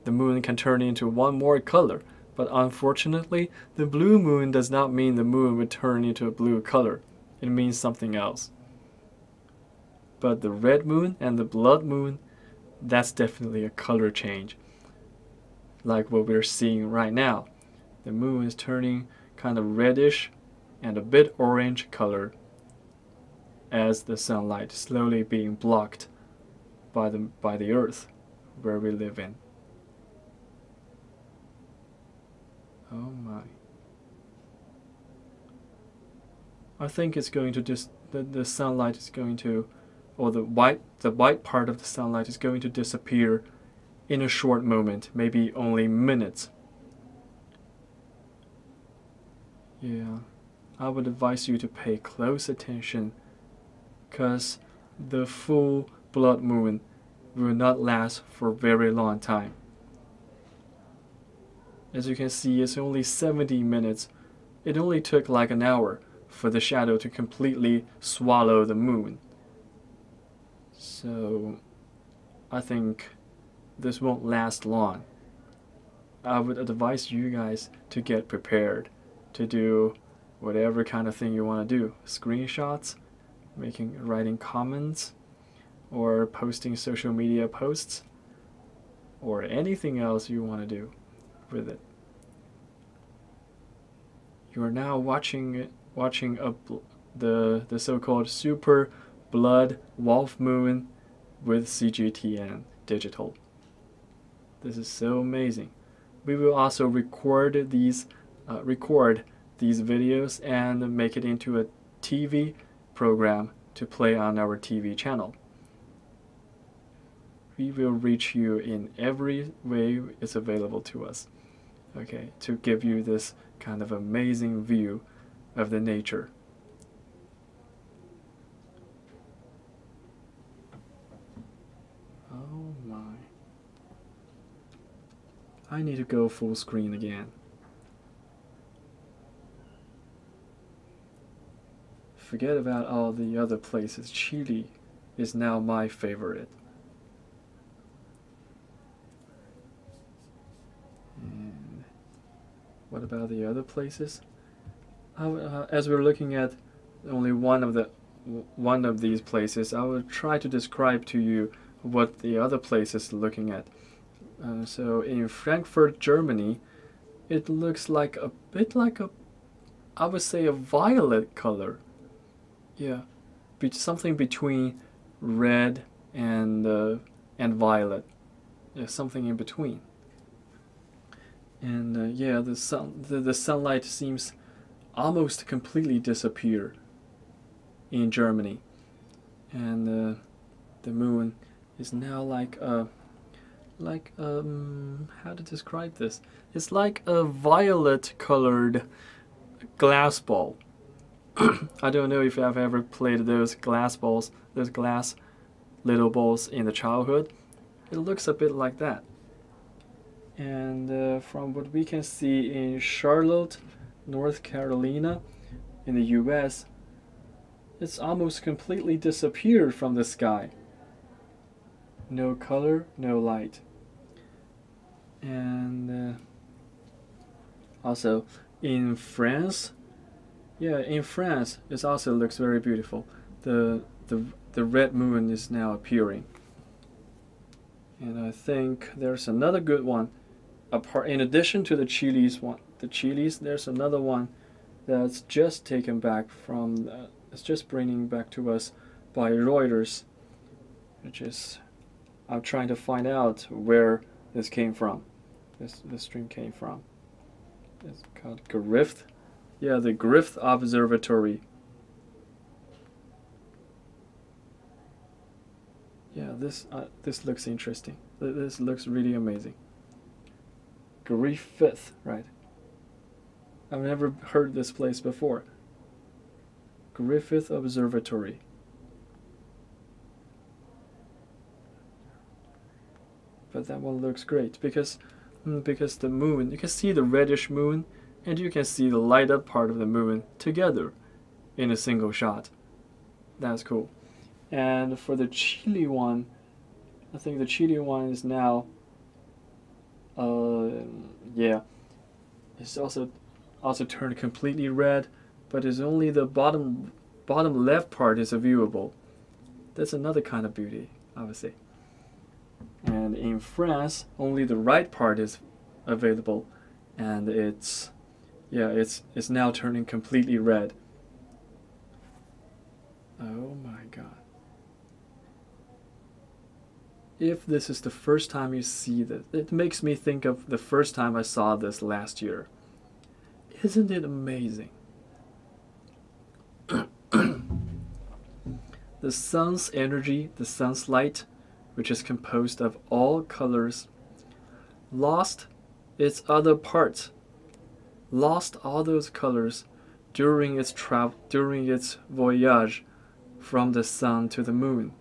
the moon can turn into one more color. But unfortunately, the blue moon does not mean the moon would turn into a blue color. It means something else. But the red moon and the blood moon, that's definitely a color change. Like what we're seeing right now. The moon is turning kind of reddish and a bit orange color as the sunlight is slowly being blocked by the earth where we live in. Oh my. I think it's going to the sunlight is going to, or the white part of the sunlight is going to disappear in a short moment, maybe only minutes. Yeah, I would advise you to pay close attention, because the full blood moon will not last for a very long time. As you can see, it's only 70 minutes. It only took like an hour for the shadow to completely swallow the moon. So I think this won't last long. I would advise you guys to get prepared to do whatever kind of thing you want to do. Screenshots, writing comments, or posting social media posts, or anything else you want to do with it. You are now watching the so-called super blood wolf moon with CGTN digital. This is so amazing. We will also record these videos and make it into a TV program to play on our TV channel. We will reach you in every way it's available to us, okay, to give you this kind of amazing view of the nature. Oh my. I need to go full screen again. Forget about all the other places. Chile is now my favorite. And what about the other places? As we're looking at only one of these places, I will try to describe to you what the other places looking at. So in Frankfurt, Germany, it looks like a bit like I would say a violet color. Yeah, something between red and violet. Yeah, something in between. And yeah, the sunlight seems almost completely disappear in Germany, and the moon is now like how to describe this? It's like a violet colored glass ball. I don't know if I've ever played those glass balls, those glass little balls in the childhood. It looks a bit like that. And from what we can see in Charlotte, North Carolina, in the US, it's almost completely disappeared from the sky. No color, no light. And also in France, yeah, in France it also looks very beautiful. The red moon is now appearing. And I think there's another good one. Apart, in addition to the Chile's one, there's another one that's just taken back from, it's just bringing back to us by Reuters, which is, I'm trying to find out where this came from. This stream came from. It's called Griffith. Yeah, the Griffith Observatory. Yeah, this looks interesting. This looks really amazing. Griffith, right? I've never heard this place before. Griffith Observatory. But that one looks great because the moon, you can see the reddish moon and you can see the light up part of the moon together in a single shot. That's cool. And for the Chile one, I think the Chile one is now, yeah, it's also turned completely red, but it's only the bottom left part is viewable. That's another kind of beauty, I would say. And in France, only the right part is available, and it's now turning completely red. Oh my God. If this is the first time you see this, it makes me think of the first time I saw this last year. Isn't it amazing? The sun's energy, the sun's light, which is composed of all colors, lost its other parts, lost all those colors during its voyage from the sun to the moon,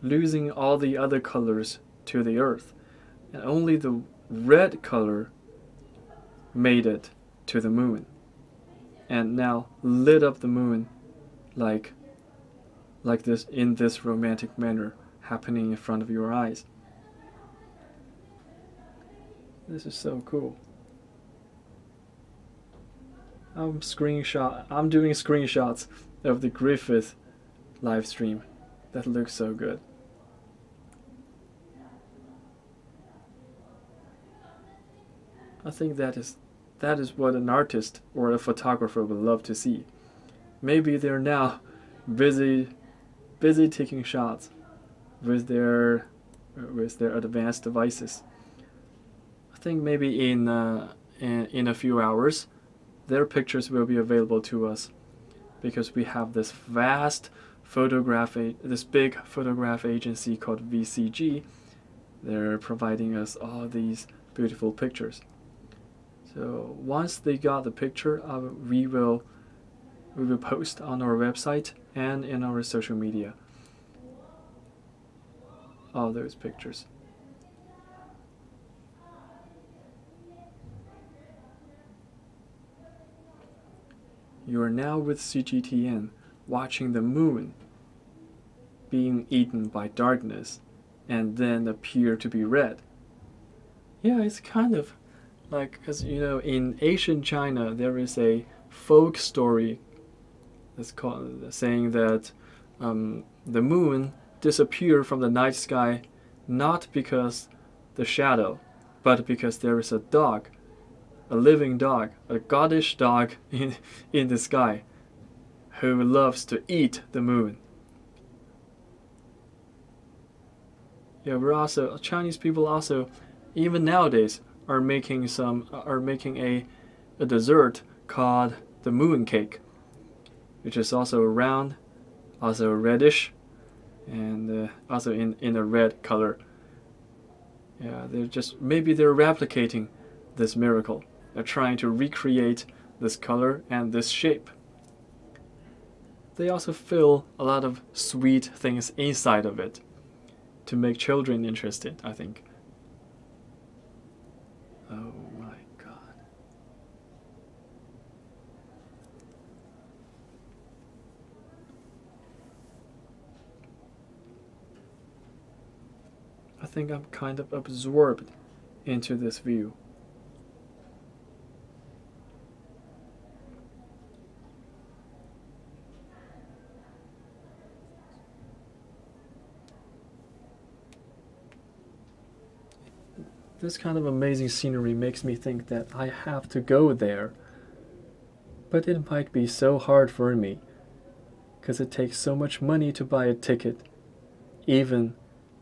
losing all the other colors to the earth, and only the red color made it to the moon, and now lit up the moon like this, in this romantic manner happening in front of your eyes. This is so cool. I'm doing screenshots of the Griffith live stream. That looks so good. I think that is what an artist or a photographer would love to see. Maybe they're now busy taking shots with their advanced devices. I think maybe in a few hours their pictures will be available to us, because we have this big photograph agency called VCG. They're providing us all these beautiful pictures. So once they got the picture, we will post on our website and in our social media all those pictures. You are now with CGTN, watching the moon being eaten by darkness and then appear to be red. Yeah, it's kind of like, because in ancient China there is a folk story that's saying that the moon disappeared from the night sky not because the shadow, but because there is a dog, a living dog, a goddish dog in the sky who loves to eat the moon. Yeah, Chinese people also, even nowadays, are making a dessert called the moon cake, which is also round, also reddish, and also in a red color. Yeah, maybe they're replicating this miracle. They're trying to recreate this color and this shape. They also fill a lot of sweet things inside of it to make children interested, I think. Oh my God. I think I'm kind of absorbed into this view. This kind of amazing scenery makes me think that I have to go there. But it might be so hard for me, because it takes so much money to buy a ticket, even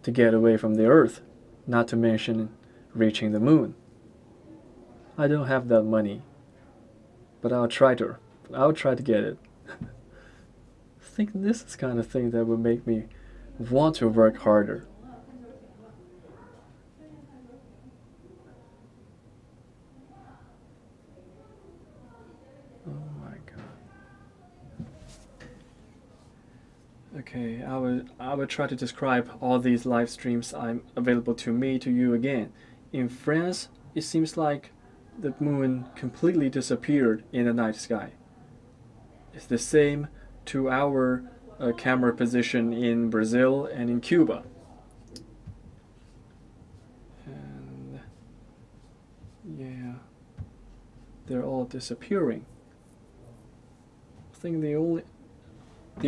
to get away from the Earth, not to mention reaching the moon. I don't have that money, but I'll try to get it. I think this is the kind of thing that would make me want to work harder. Okay, I will try to describe all these live streams I'm available to me to you again. In France, it seems like the moon completely disappeared in the night sky. It's the same to our camera position in Brazil and in Cuba. And yeah, they're all disappearing. I think the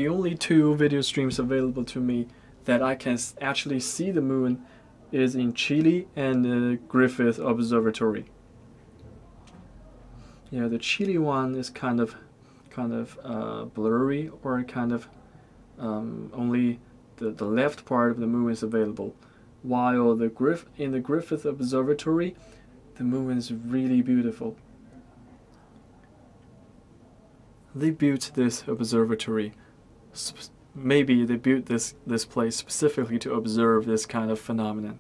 only two video streams available to me that I can actually see the moon is in Chile and the Griffith Observatory. Yeah, the Chile one is kind of blurry, or kind of only the left part of the moon is available, while in the Griffith Observatory, the moon is really beautiful. They built this observatory. Maybe they built this place specifically to observe this kind of phenomenon.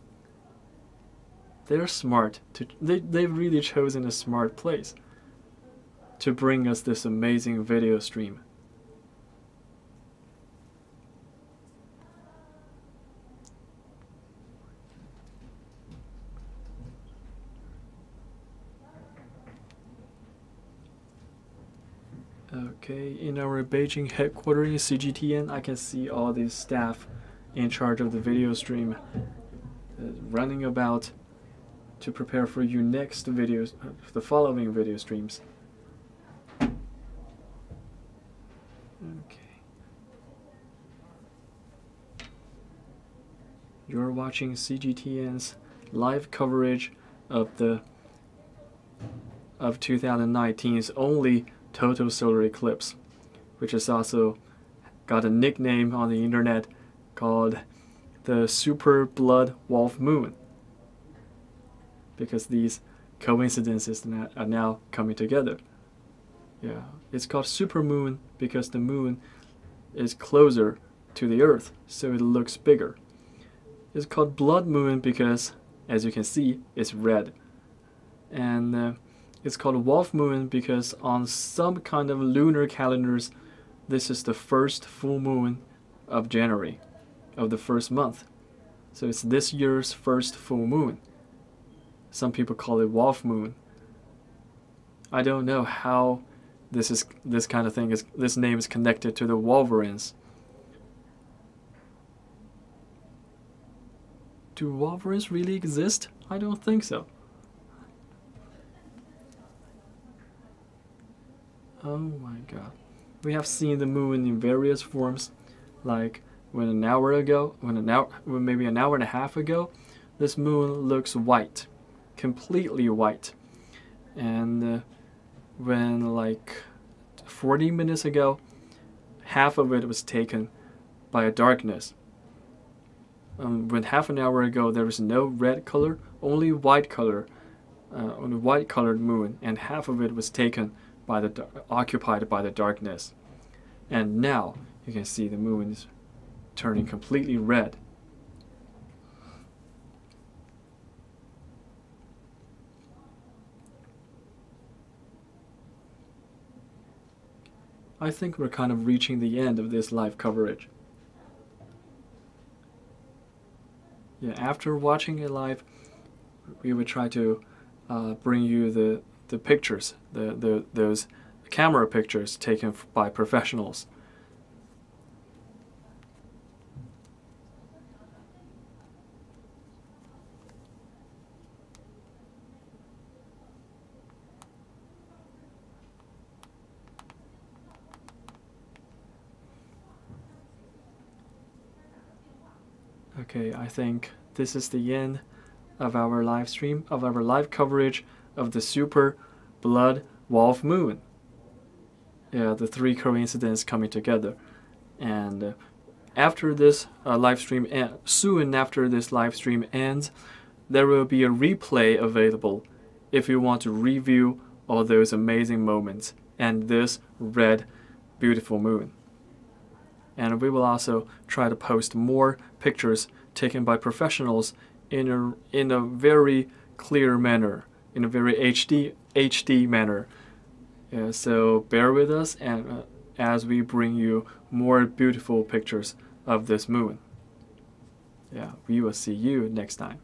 They're smart. They've really chosen a smart place to bring us this amazing video stream. Okay, in our Beijing headquarters in CGTN, I can see all these staff in charge of the video stream running about to prepare for you next videos, the following video streams. Okay. You're watching CGTN's live coverage of 2019's only total solar eclipse, which has also got a nickname on the internet called the Super Blood Wolf Moon, because these coincidences are now coming together. Yeah, it's called super moon because the moon is closer to the Earth, so it looks bigger. It's called blood moon because, as you can see, it's red. And it's called wolf moon because on some kind of lunar calendars, this is the first full moon of January, of the first month. So it's this year's first full moon. Some people call it wolf moon. I don't know how this name is connected to the Wolverines. Do Wolverines really exist? I don't think so. Oh my God. We have seen the moon in various forms, like maybe an hour and a half ago, this moon looks white, completely white. And when like 40 minutes ago, half of it was taken by a darkness. When half an hour ago there was no red color, only white color, on a white colored moon, and half of it was taken by occupied by the darkness. And now you can see the moon is turning completely red. I think we're kind of reaching the end of this live coverage. Yeah, after watching it live, we would try to bring you the pictures, those camera pictures taken by professionals. Okay, I think this is the end of our live stream, of our live coverage of the super blood wolf moon. Yeah, the three coincidences coming together. And after this live stream, soon after this live stream ends, there will be a replay available if you want to review all those amazing moments and this red, beautiful moon. And we will also try to post more pictures taken by professionals in a very clear manner, in a very HD manner. So bear with us, and as we bring you more beautiful pictures of this moon. Yeah, we will see you next time.